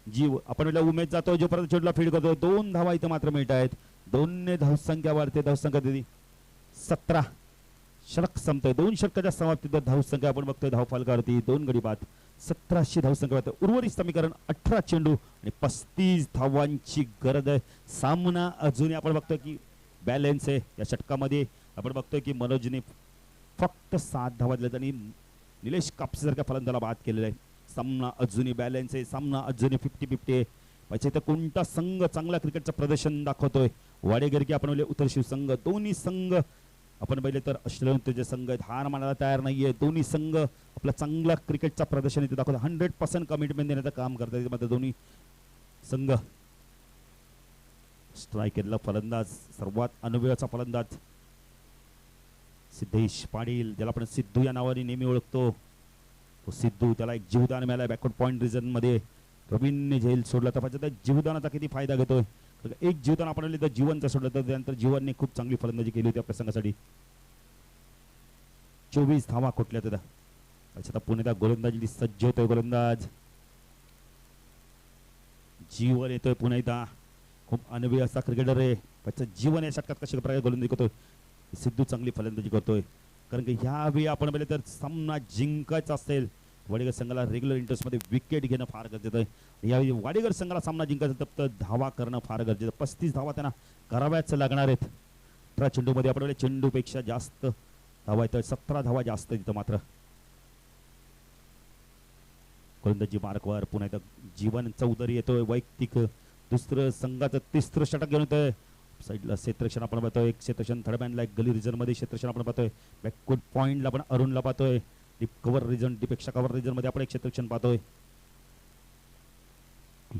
जीव आपण म्हटलं उमेश जातो जोपर्यंत चेंडूला फीड करतो 2 धावा इथे मात्र मिळत आहेत 2 धावसंख्या वाढते धावसंख्या दिली 17 षटक संपतोय 2 षटकाच्या समाप्तीत धावसंख्या आपण बघतोय धावफलकावरती 2 गडी बाद 17शी धावसंख्या वाढते उर्वरित समीकरण 18 चेंडू आणि 35 धावांची गरज आहे सामना अजूनही आपण बघतोय की बॅलन्स आहे या षटकामध्ये आपण बघतोय की मनोजने फक्त 7 धावा दिल्यात आणि निलेश कापसेसारख्या फलंदाला बाद केलेला आहे सामना अजूनही बॅलन्स आहे सामना अजूनही 50-50 आहे पाहिजे तर कोणता संघ चांगला क्रिकेटचं प्रदर्शन दाखवतोय वाडेगर की आपण उत्तर शिव संघ दोन्ही संघ आपण पहिले तर ऑस्ट्रेलियन जे संघ आहेत हार मानायला तयार नाहीये दोन्ही संघ आपला चांगला क्रिकेटचा प्रदर्शन इथे दाखवतो 100% कमिटमेंट देण्याचं काम करतात मध्ये दोन्ही संघ स्ट्रायकरला फलंदाज सर्वात अनुभवाचा फलंदाज सिद्धेश पाटील ज्याला आपण सिद्धू या नावाने नेहमी ओळखतो तो सिद्धू त्याला एक जीवदान मिळालं बॅकवर्ड पॉइंट रिजन मध्ये रवीनने झेल सोडला तर पाहिजे त्या जीवदानाचा किती फायदा घेतोय एक जीवदान आपण तर जीवनचं सोडलं तर त्यानंतर जीवनने खूप चांगली फलंदाजी केली होती प्रसंगासाठी 24 धावा कुठल्या होत्या आता पुणे गोलंदाजी सज्ज होतोय गोलंदाज जीवन येतोय पुन्हा एकदा खूप अनुभवी असा क्रिकेटर आहे त्याचं जीवन या षटकात कशा प्रकारे गोलंदाजी करतोय सिद्धू चांगली फलंदाजी करतोय कारण की ह्यावेळी आपण पहिले तर सामना जिंकायचा असेल वाडेगर संघाला रेग्युलर इंटरेस्ट मध्ये विकेट घेणं फार गरजेचं आहे यावेळी वाडेगर संघाला सामना जिंकायचा तर धावा करणं फार गरजेचं 35 धावा त्यांना कराव्याच लागणार आहेत 18 चेंडूमध्ये आपण चेंडूपेक्षा जास्त धावा आहेत 17 धावा जास्त तिथं मात्र गोलंदाजी मार्कवर पुन्हा एकदा जीवन चौधरी येतोय वैयक्तिक दुसरं संघाचं तिसरं षटक घेऊन येतोय साईडला क्षेत्रक्षण आपण पाहतोय एक क्षेत्रक्षण थर्ड मॅनला एक गली रिजन मध्ये क्षेत्रक्षण आपण पाहतोय बॅकवर्ड पॉइंटला आपण अरुणला पाहतोय डीप कव्हर रिजन डीपेक्षा कव्हर रिजन मध्ये आपण एक क्षेत्रक्षण पाहतोय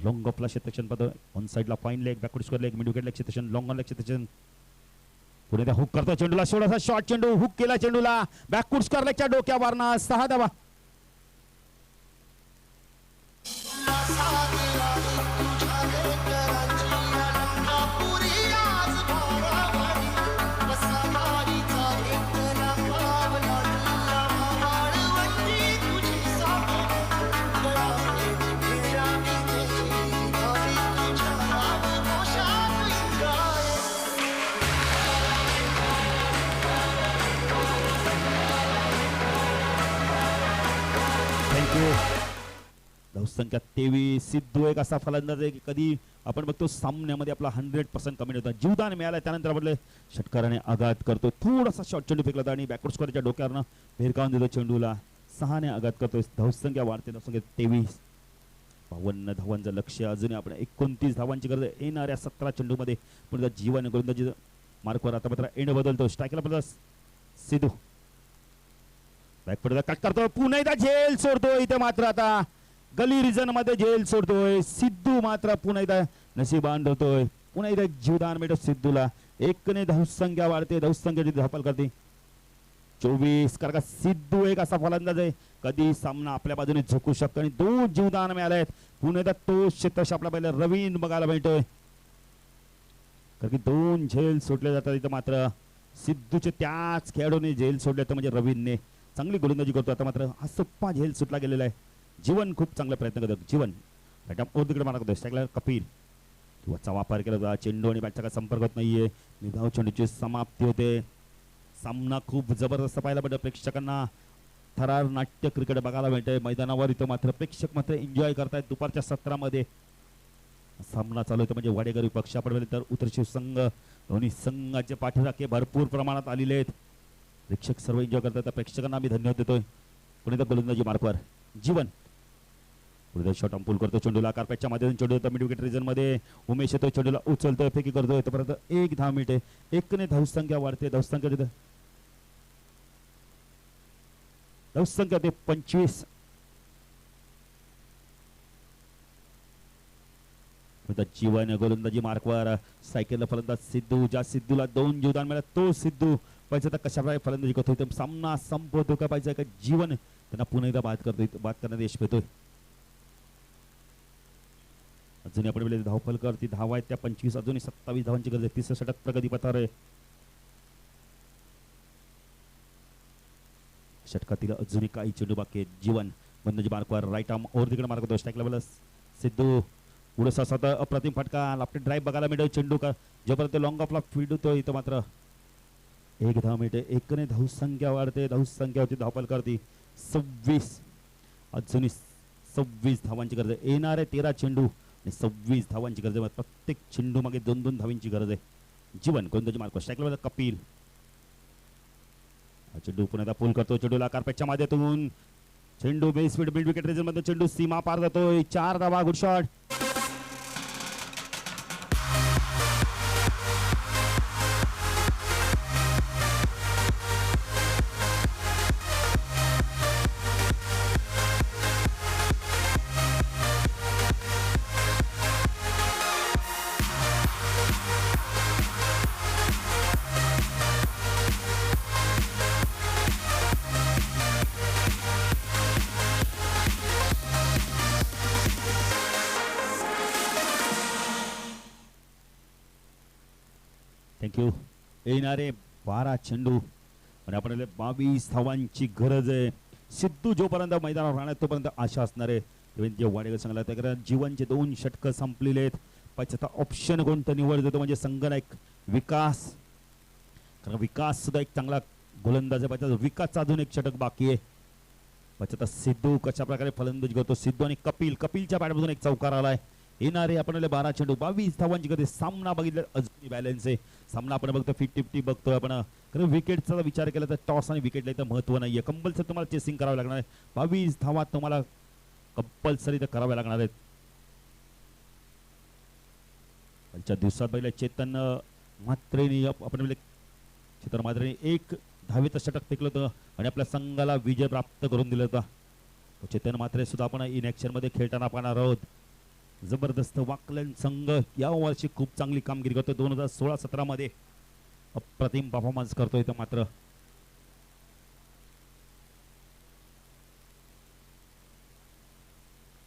लॉंग ऑफला क्षेत्रक्षण पाहतोय ऑन साईडला fine leg backward square leg mid विकेटला क्षेत्रक्षण लॉंग ऑनला क्षेत्रक्षण पुढे त्या हुक करतोय चेंडूला शेवटचा शॉर्ट चेंडू हुक केला चेंडूला बॅकवर्ड स्क्वेअर लेगच्या डोक्यावरना 6 धावा धावसंख्या 23 सिद्धू एक असा फलंदाज आहे की कधी आपण बघतो सामन्यामध्ये आपला 100% कमी होता जीवदान मिळालं त्यानंतर आपले षटकाराने आघात करतो थोडासा शॉर्ट चेंडू फेकला आणि बॅकवर्ड स्क्वेअरच्या डोक्यावरनं भेरकावून दिलं चेंडूला 6 ने आघात करतोय धावसंख्या वाढते धावसंख्या 23 52 धावांचं लक्ष अजूनही आपण 29 धावांची गरज येणाऱ्या 17 चेंडूमध्ये पुन्हा जीवन गोलंदाजी मार्कवर आता मात्र एंड बदलतो स्ट्रायकला पडला सिद्धू बॅकवर्ड कट करतो पुन्हा एकदा झेल सोडतो इथे मात्र आता गली रिजन मध्ये झेल सोडतोय सिद्धू मात्र पुन्हा एकदा नशीब आणतोय पुन्हा एकदा जीवदान मिळतो सिद्धूला 1 ने धावसंख्या वाढते धावसंख्या धापल करते 24 कारण का सिद्धू एक असा फलंदाज आहे कधी सामना आपल्या बाजूने झुकू शकतो आणि 2 जीवदान मिळाले आहेत पुन्हा एकदा तो क्षेत्रश आपला पहिला रवीन बघायला मिळतोय कारण की 2 झेल सोडले जातात इथं मात्र सिद्धूचे त्याच खेळाडूने झेल सोडले तर म्हणजे रवीनने चांगली गोलंदाजी करतो आता मात्र हा सोप्पा झेल सुटला गेलेला आहे जीवन खूप चांगला प्रयत्न करतो जीवन बॅटम तिकडे मारा करतो स्ट्रायकला कपिल किंवाचा वापर केला होता चेंडू आणि बॅटचा काही संपर्क होत नाहीये निधाव चेंडूची समाप्ती होते सामना खूप जबरदस्त पाहायला भेटतो प्रेक्षकांना थरार नाट्य क्रिकेट बघायला मिळतंय मैदानावर इथं मात्र प्रेक्षक मात्र एन्जॉय करतायत दुपारच्या सत्रामध्ये सामना चालू होतो म्हणजे वाडेकर विपक्ष आपण तर उत्तर संघ दोन्ही संघाचे पाठीराखे भरपूर प्रमाणात आलेले आहेत प्रेक्षक सर्व एन्जॉय करतात प्रेक्षकांना आम्ही धन्यवाद देतोय पुणे गोलंदाजी मार्कवर जीवन पुढे शॉट अंपूल करतो चेंडूला कार्पेटच्या माध्यमातून चेंडू होता मिड विकेट रिजन मध्ये उमेश येतो चेंडूला उचलतोय फेकी करतोय तोपर्यंत 1 धाव मिळते 1 ने धावसंख्या वाढते धावसंख्या तिथं धावसंख्या ते 25 जीवन गोलंदाजी मार्कवर सायकल फलंदाज सिद्धू ज्या सिद्धूला 2 जीवदान मिळाले तो सिद्धू पाहिजे तर कशा प्रकारे फलंदाजी करतोय सामना संपवतो का पाहिजे का जीवन त्यांना पुन्हा एकदा बाद करण्यात यश मिळतोय अजूनही आपण धावफल करती धावा आहेत त्या 25 अजूनही 27 धावांची गरज आहे 30 षटक प्रगती पथार आहे षटकातील अजूनही काही चेंडू बाकी आहेत जीवन गोलंदाजी मार्कवर राईट आर्म ओव्हर तिकडे मार्क होतो स्ट्राईक लेवल सिद्धू पुढे सतत अप्रतिम फटका लाफ्ट ड्राईव्ह बघायला मिळतो चेंडू का जोपर्यंत लॉंग ऑफला फील्ड होतो इथं मात्र एक धाव मिळते एकने धावसंख्या वाढते धावसंख्यावरती धावपल करते 26 अजूनही 26 धावांची गरज आहे येणारे 13 चेंडू आणि 26 धावांची गरज आहे प्रत्येक चेंडू मागे 2-2 धावांची गरज आहे जीवन गोंदाजी मार्क स्ट्राईकला कपिल चेंडू पुन्हा पूल करतो चेंडूला कार्पेटच्या माध्यमातून चेंडू base speed mid wicket region मध्ये चेंडू सीमा पार जातोय 4 धावा गुड शॉट थँक्यू येणारे 12 चेंडू आणि आपल्याला 22 धावांची गरज आहे सिद्धू जोपर्यंत मैदानावर राहणार तोपर्यंत आशा असणार आहे जे वाडेकर सांगला त्या जीवनचे 2 षटकं संपलेले आहेत पाहिजे आता ऑप्शन कोणतं निवडतो तो म्हणजे संगणक विकास कारण विकास सुद्धा एक चांगला गोलंदाज आहे पाहिजे विकासचा अजून एक षटक बाकी आहे पाहिजे आता सिद्धू कशा प्रकारे फलंदाजी करतो सिद्धू आणि कपिलच्या बॅटमधून एक चौकार आलाय येणारे आपल्याला 12 चेंडू 22 धावांची गरज सामना बघितलं अजूनही बॅलन्स आहे सामना आपण बघतो 50-50 बघतोय आपण कारण विकेटचा विचार केला तर टॉस आणि विकेटला इथं महत्व नाहीये कंपल्सरी तुम्हाला चेसिंग करावं लागणार आहे 22 धावा तुम्हाला कंपल्सरी तर कराव्या लागणार आहेत कालच्या दिवसात पहिले चेतन मात्रेनी आपण चेतन मात्रेनी 1 धावेचं षटक फेकलं होतं आणि आपल्या संघाला विजय प्राप्त करून दिला होता चेतन मात्रे सुद्धा आपण इन ऍक्शन मध्ये खेळताना पाहणार आहोत जबरदस्त वाकलन संघ या वर्षी खूप चांगली कामगिरी करतो 2016-17 मध्ये अप्रतिम परफॉर्मन्स करतोय तर मात्र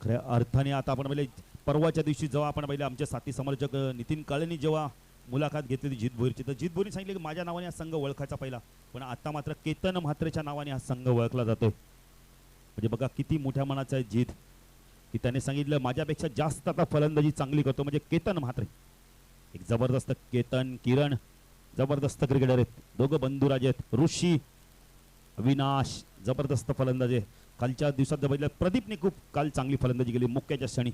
खऱ्या अर्थाने आता आपण पहिले परवाच्या दिवशी जेव्हा आपण पहिले आमचे साथी समर्थक नितीन काळेंनी जेव्हा मुलाखत घेतली जित भोईरची तर जित भोईरने सांगितले की माझ्या नावाने हा संघ ओळखायचा पहिला पण आता मात्र केतन म्हात्रेच्या नावाने हा संघ ओळखला जातोय म्हणजे बघा किती मोठ्या मनाचा आहे जित की त्याने सांगितलं माझ्यापेक्षा जास्त आता फलंदाजी चांगली करतो म्हणजे केतन म्हात्रे एक जबरदस्त केतन किरण जबरदस्त क्रिकेटर आहेत दोघं बंधुराजे आहेत ऋषी अविनाश जबरदस्त फलंदाज आहे कालच्या दिवसात जर बघितलं प्रदीपने खूप काल चांगली फलंदाजी केली मुक्याच्या क्षणी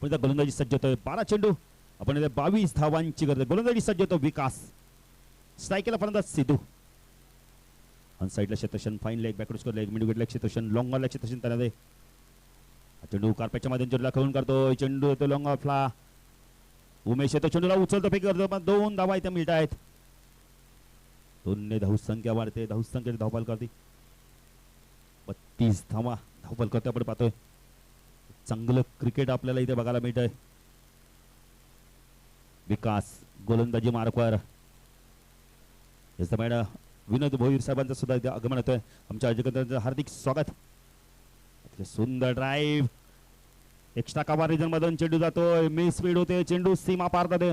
पण त्या गोलंदाजी सज्ज होतोय 12 चेंडू आपण 22 धावांची गरज गोलंदाजी सज्ज होतो विकास स्ट्राईकला फलंदाज सिद्धू ऑन साईडला क्षेत्रशन fine leg backward square leg mid विकेटला क्षेत्रशन लॉंग ऑनला क्षेत्रशन त्याला चेंडू कार्पेटच्या माध्यमातून चेंडूला खेळून करतोय चेंडू येतो लॉंग ऑफला उमेश येतो चेंडूला उचलतो फेक करतो पण 2 धावा इथे मिळत आहेत 2 धावसंख्या वाढते धावसंख्येची धावपाल करते 32 धावा धावपाल करते आपण पाहतोय चांगलं क्रिकेट आपल्याला इथे बघायला मिळत आहे विकास गोलंदाजी मार्कवर मॅडम विनोद भोईर साहेबांचं सुद्धा इथे आगमन होतंय आमच्या आयोजकांचं हार्दिक स्वागत सुंदर ड्राईव्ह एक्स्ट्रा कव्हर रिजन मधून चेंडू जातोय मी स्पीड होते चेंडू सीमा पार जाते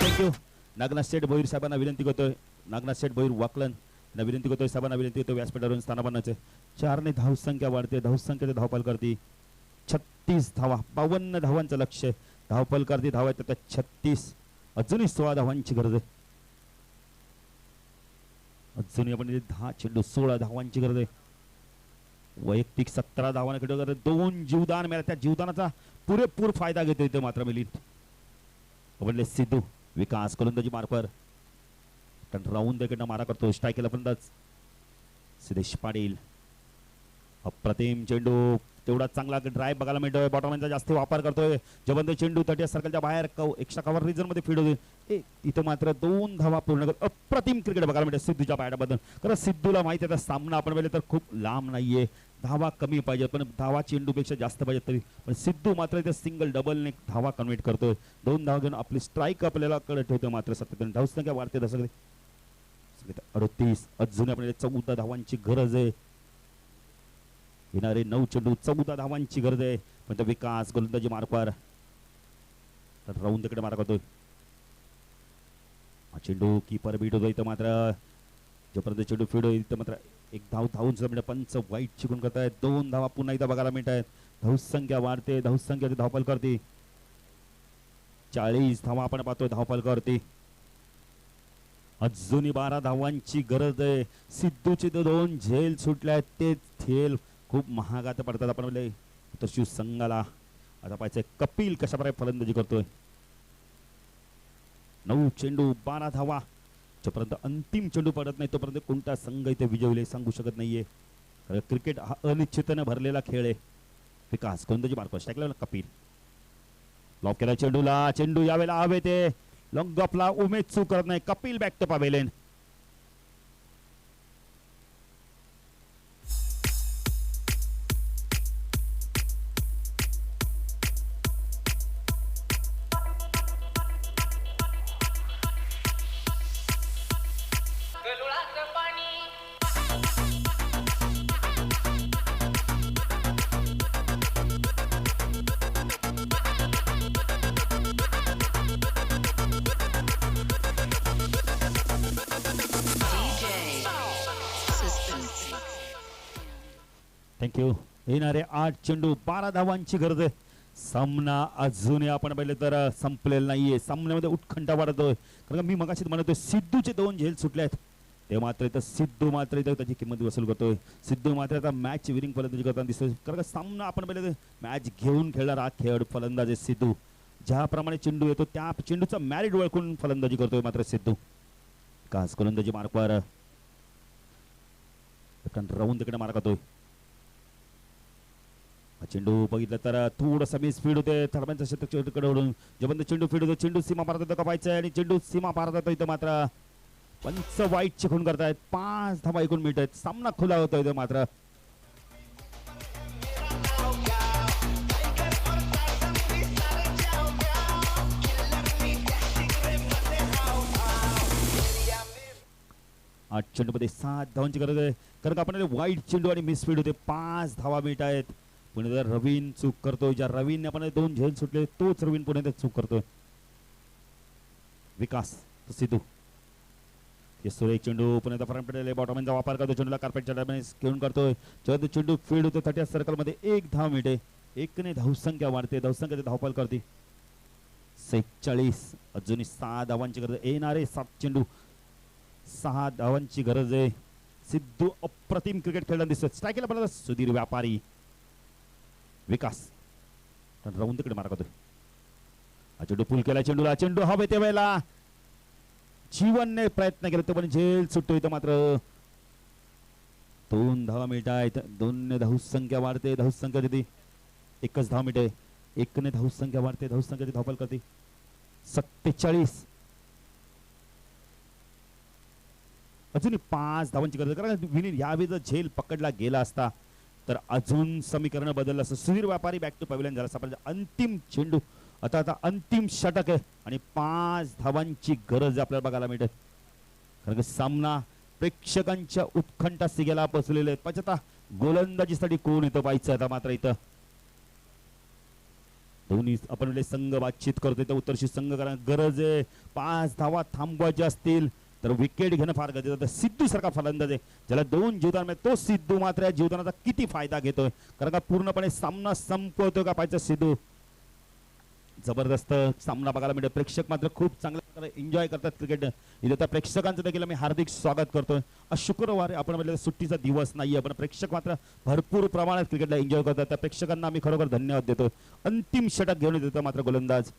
थँक्यू नागनाथ शेठ भोईर साहेबांना विनंती करतोय नागनाथ शेठ भोईर वाकलन विनंती करतोय साहेबांना विनंती करतोय व्यासपीठावरून स्थानापन्नाचे 4 ने धावसंख्या वाढते धावसंख्येचे धावपाल करते 36 धावा 52 धावांचं लक्ष धावपाल करते धावा येतात 36 अजूनही 16 धावांची गरज आहे अजूनही आपण 10 चेंडू 16 धावांची गरज आहे वैयक्तिक 17 धावांकडे 2 जीवदान मिळाले त्या जीवदानाचा पुरेपूर फायदा घेतो इथे मात्र मिलिंद आपले सिद्धू विकास गोलंदाजी मार्कवर राऊंड इकडनं मारा करतो स्ट्राईकला फलंदाज सिद्धेश पाटील अप्रतिम चेंडू तेवढा चांगला ड्राईव्ह बघायला मिळतोय बॉटमचा जास्त वापर करतोय जबरदस्त चेंडू 30 सर्कलच्या बाहेर एक्स्ट्रा कव्हर रिजन मध्ये फीड होते इथं मात्र 2 धावा पूर्ण करत अप्रतिम क्रिकेट बघायला मिळते सिद्धूच्या बॅटबद्दल कारण सिद्धूला माहिती आहे सामना आपण पाहिले तर खूप लांब नाहीये धावा कमी पाहिजे पण धावा चेंडूपेक्षा जास्त पाहिजे तरी पण सिद्धू मात्र इथे सिंगल डबलने धावा कन्व्हर्ट करतोय 2 धावा घेऊन आपली स्ट्राईक आपल्याला कडे ठेवतोय मात्र 27 धावसंख्या वाढते तसं 38 अजून आपल्याला 14 धावांची गरज आहे येणारे 9 चेंडू 14 धावांची गरज आहे पण तो विकास गोलंदाजी मार्कवर राऊंड इकडे मारा करतोय चेंडू कीपर बीट होतो इथं मात्र जोपर्यंत चेंडू फीड होईल तर मात्र एक धाव धावून सुद्धा म्हणजे पंच वाईट चिकून करतायत. 2 धावा पुन्हा एकदा बघायला मिळत आहेत. धावसंख्या वाढते, धावसंख्या धावपल करते. 40 धावा आपण पाहतोय धावपल करते. अजूनही 12 धावांची गरज आहे. सिद्धूचे 2 झेल सुटले आहेत. ते झेल खूप महागात पडतात आपण म्हणले तशी संघाला. आता पाहायचंय कपिल कशा प्रकारे फलंदाजी करतोय. 9 चेंडू 12 धावा. जोपर्यंत अंतिम चेंडू पडत नाही तोपर्यंत कोणता संघ इथे विजयले सांगू शकत नाहीये. क्रिकेट हा अनिश्चितने भरलेला खेळ आहे. विकास गोंदाजी मार्क टाकला कपिल लॉक केला चेंडूला. चेंडू यावेळेला हवे ते लॉंग ऑफला उमेद चूक करत नाही. Kapil back to pavilion. गलुळाचं पाणी थँक्यू. येणारे 8 चेंडू 12 धावांची गरज आहे. सामना अजूनही आपण पाहिलं तर संपलेला नाहीये. सामन्यामध्ये उत्कंठा वाढतोय. कारण का मी मगाशीच म्हणतोय सिद्धूचे 2 झेल सुटले आहेत. ते मात्र इथं सिद्धू मात्र इथं त्याची किंमत वसूल करतोय. सिद्धू मात्र आता मॅच विनिंग फलंदाजी करताना दिसतोय. कारण का सामना आपण पाहिलं मॅच घेऊन खेळणारा खेळ फलंदाज आहे सिद्धू. ज्याप्रमाणे चेंडू येतो त्या चेंडूचा मॅरिट ओळखून फलंदाजी करतोय मात्र सिद्धू. कास गोलंदाजी मार्कवर राहून तिकडे मार्क करतोय. चेंडू बघितलं तर थोडंसं मी स्पीड होते. थर्मांचा शतक चेंडूकडे ओढून जोपर्यंत चेंडू फीड होतो चेंडू सीमा पार जातो कपायचा आणि चेंडू सीमा पार जातो इथं मात्र पंच वाईट चिकून करतायत. 5 धावा ऐकून मिळत आहेत. सामना खुला होतो इथं मात्र. आठ चेंडूमध्ये 7 धावांची गरज आहे. कारण आपण वाईट चेंडू आणि मिस स्पीड होते. 5 धावा मिळत आहेत. पुणे रवीन चूक करतोय. ज्या रवीनने आपण 2 झेल सुटले तोच रवीन पुणे चूक करतोय. विकास सिद्धू सुरेख चेंडू पुण्याचा फ्रंट पडेल बॉटमचा वापर करतो. चेंडूला कार्पेटच्या दरम्यान घेऊन करतोय. जेव्हा चेंडू फील्ड होतो 30 सर्कलमध्ये 1 धाव मिळते. 1ने धावसंख्या वाढते. धावसंख्या धावपल करते. 46 अजूनही 6 धावांची गरज. येणारे 7 चेंडू 6 धावांची गरज आहे. सिद्धू अप्रतिम क्रिकेट खेळताना दिसतोय. स्ट्राईकला पडला सुधीर व्यापारी. विकास राहून तिकडे मारा करतोय. चेंडू पुल केला चेंडूला. चेंडू हवे त्या वेळेला जीवनने प्रयत्न केला तो पण झेल सुटतोय. तर मात्र 2 धावा मिळत आहेत. 2ने धावसंख्या वाढते. धावसंख्या देते 1च धाव मिळते. 1ने धावसंख्या वाढते. धावसंख्याची धावपल करते. 47 अजून 5 धावांची गरज. कारण विनीत यावेळी जर झेल पकडला गेला असता तर अजून समीकरण बदललं असं. सुधीर व्यापारी बॅक टू पवेलियन झाला. सापडला अंतिम चेंडू. आता अंतिम षटक आहे आणि 5 धावांची गरज आपल्याला बघायला मिळते. कारण की सामना प्रेक्षकांच्या उत्कंठा सिगेला बसलेले आहेत. पण आता गोलंदाजीसाठी कोण येतं पाहायचं. आता मात्र इथं दोन्ही आपण संघ बातचीत करतोय. तर उत्तरशी संघ करा गरज आहे. 5 धावा थांबवायच्या असतील तर विकेट घेणं फार गरजेचं होतं. सिद्धू सारखा फलंदाज आहे ज्याला 2 जीवदान तो सिद्धू मात्र या जीवदानाचा किती फायदा घेतोय. कारण का पूर्णपणे सामना संपवतोय का पाहायचं सिद्धू. जबरदस्त सामना बघायला मिळतो. प्रेक्षक मात्र खूप चांगल्या प्रकारे एन्जॉय करतात क्रिकेट. इथे त्या प्रेक्षकांचं देखील मी हार्दिक स्वागत करतोय. आज शुक्रवार आपण म्हटलं सुट्टीचा दिवस नाहीये पण प्रेक्षक मात्र भरपूर प्रमाणात क्रिकेटला एन्जॉय करतात. त्या प्रेक्षकांना आम्ही खरोखर धन्यवाद देतो. अंतिम षटक घेऊन येतो मात्र गोलंदाज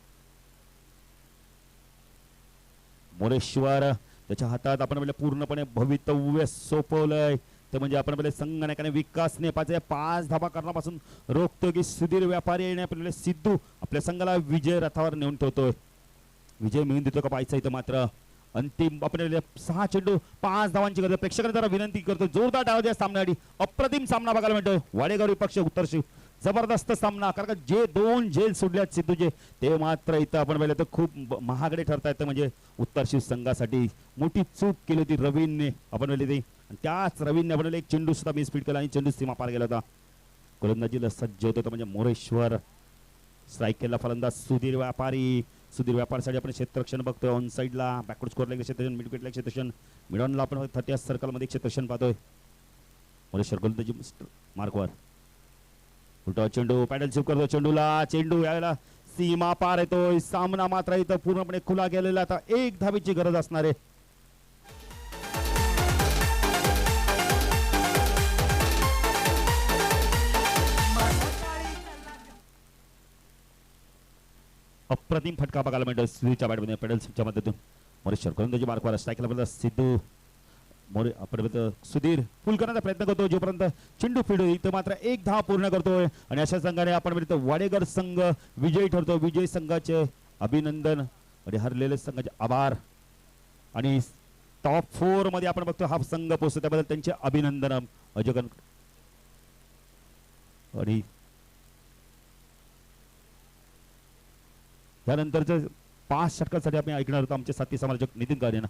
मोरेश्वर. त्याच्या हातात आपण म्हणजे पूर्णपणे भवितव्य सोपवलंय. ते म्हणजे आपण पहिले संगणकाने विकास नेपाळचे 5 धावा करण्यापासून रोखतोय की सुधीर व्यापारी आणि आपल्याला सिद्धू आपल्या संघाला विजय रथावर नेऊन ठेवतोय. विजय मिळून देतो का पाहायचं. इथं मात्र अंतिम आपण 6 चेंडू 5 धावांची गरज. प्रेक्षकांना जरा विनंती करतो जोरदार डाव द्या सामन्यासाठी. अप्रतिम सामना बघायला मिळतोय. वाडेगाव विपक्ष उत्तरशी जबरदस्त सामना. कारण जे 2 झेल सोडल्यात सिद्धूचे ते मात्र इथं आपण पाहिलं तर खूप महागडे ठरतायत. म्हणजे उत्तरशी संघासाठी मोठी चूक केली होती रवीनने. आपण पाहिली ती त्याच रवीनने आपण एक चेंडू सुद्धा मी स्पीड केला आणि चेंडू सीमा पार गेला होता. गोलंदाजीला सज्ज होत म्हणजे मोरेश्वर. स्ट्राईक केला फलंदाज सुधीर व्यापारी. सुधीर व्यापारसाठी आपण क्षेत्ररक्षण बघतोय ऑन साईडला बॅकवर्ड स्कोरला एक क्षेत्ररक्षण मिड विकेटला एक क्षेत्ररक्षण मिडॉनला आपण 30 सर्कलमध्ये एक क्षेत्ररक्षण पाहतोय मुरेश्वर गोलंदाजी मार्कवर उलटा चेंडू पॅडल स्वीप करतो चेंडूला चेंडू यायला सीमा पार येतोय सामना मात्र इथं पूर्णपणे खुला गेलेला आता एक धावेची गरज असणार आहे अप्रतिम फटका बघायला मिळतो स्वीच्या बॅटमध्ये पेडल स्विचच्या मदतीतून मोरेश्वर गोलंदाजी मार्कवर स्ट्राईकला पर्यंत सिद्धू मोरे आपण सुधीर फुल करण्याचा प्रयत्न करतो जोपर्यंत चेंडू फिडू इथं मात्र एक धाव पूर्ण करतोय आणि अशा संघाने आपण म्हणतो वाडेकर संघ विजयी ठरतो विजय संघाचे अभिनंदन आणि हरलेले संघाचे आभार आणि टॉप 4 मध्ये आपण बघतो हा संघ पोहोचतो त्याबद्दल त्यांचे अभिनंदन अजगन आणि त्यानंतरच 5 षटकांसाठी आपण ऐकणार होतो आमचे साथी समालोचक नितीन गाडेना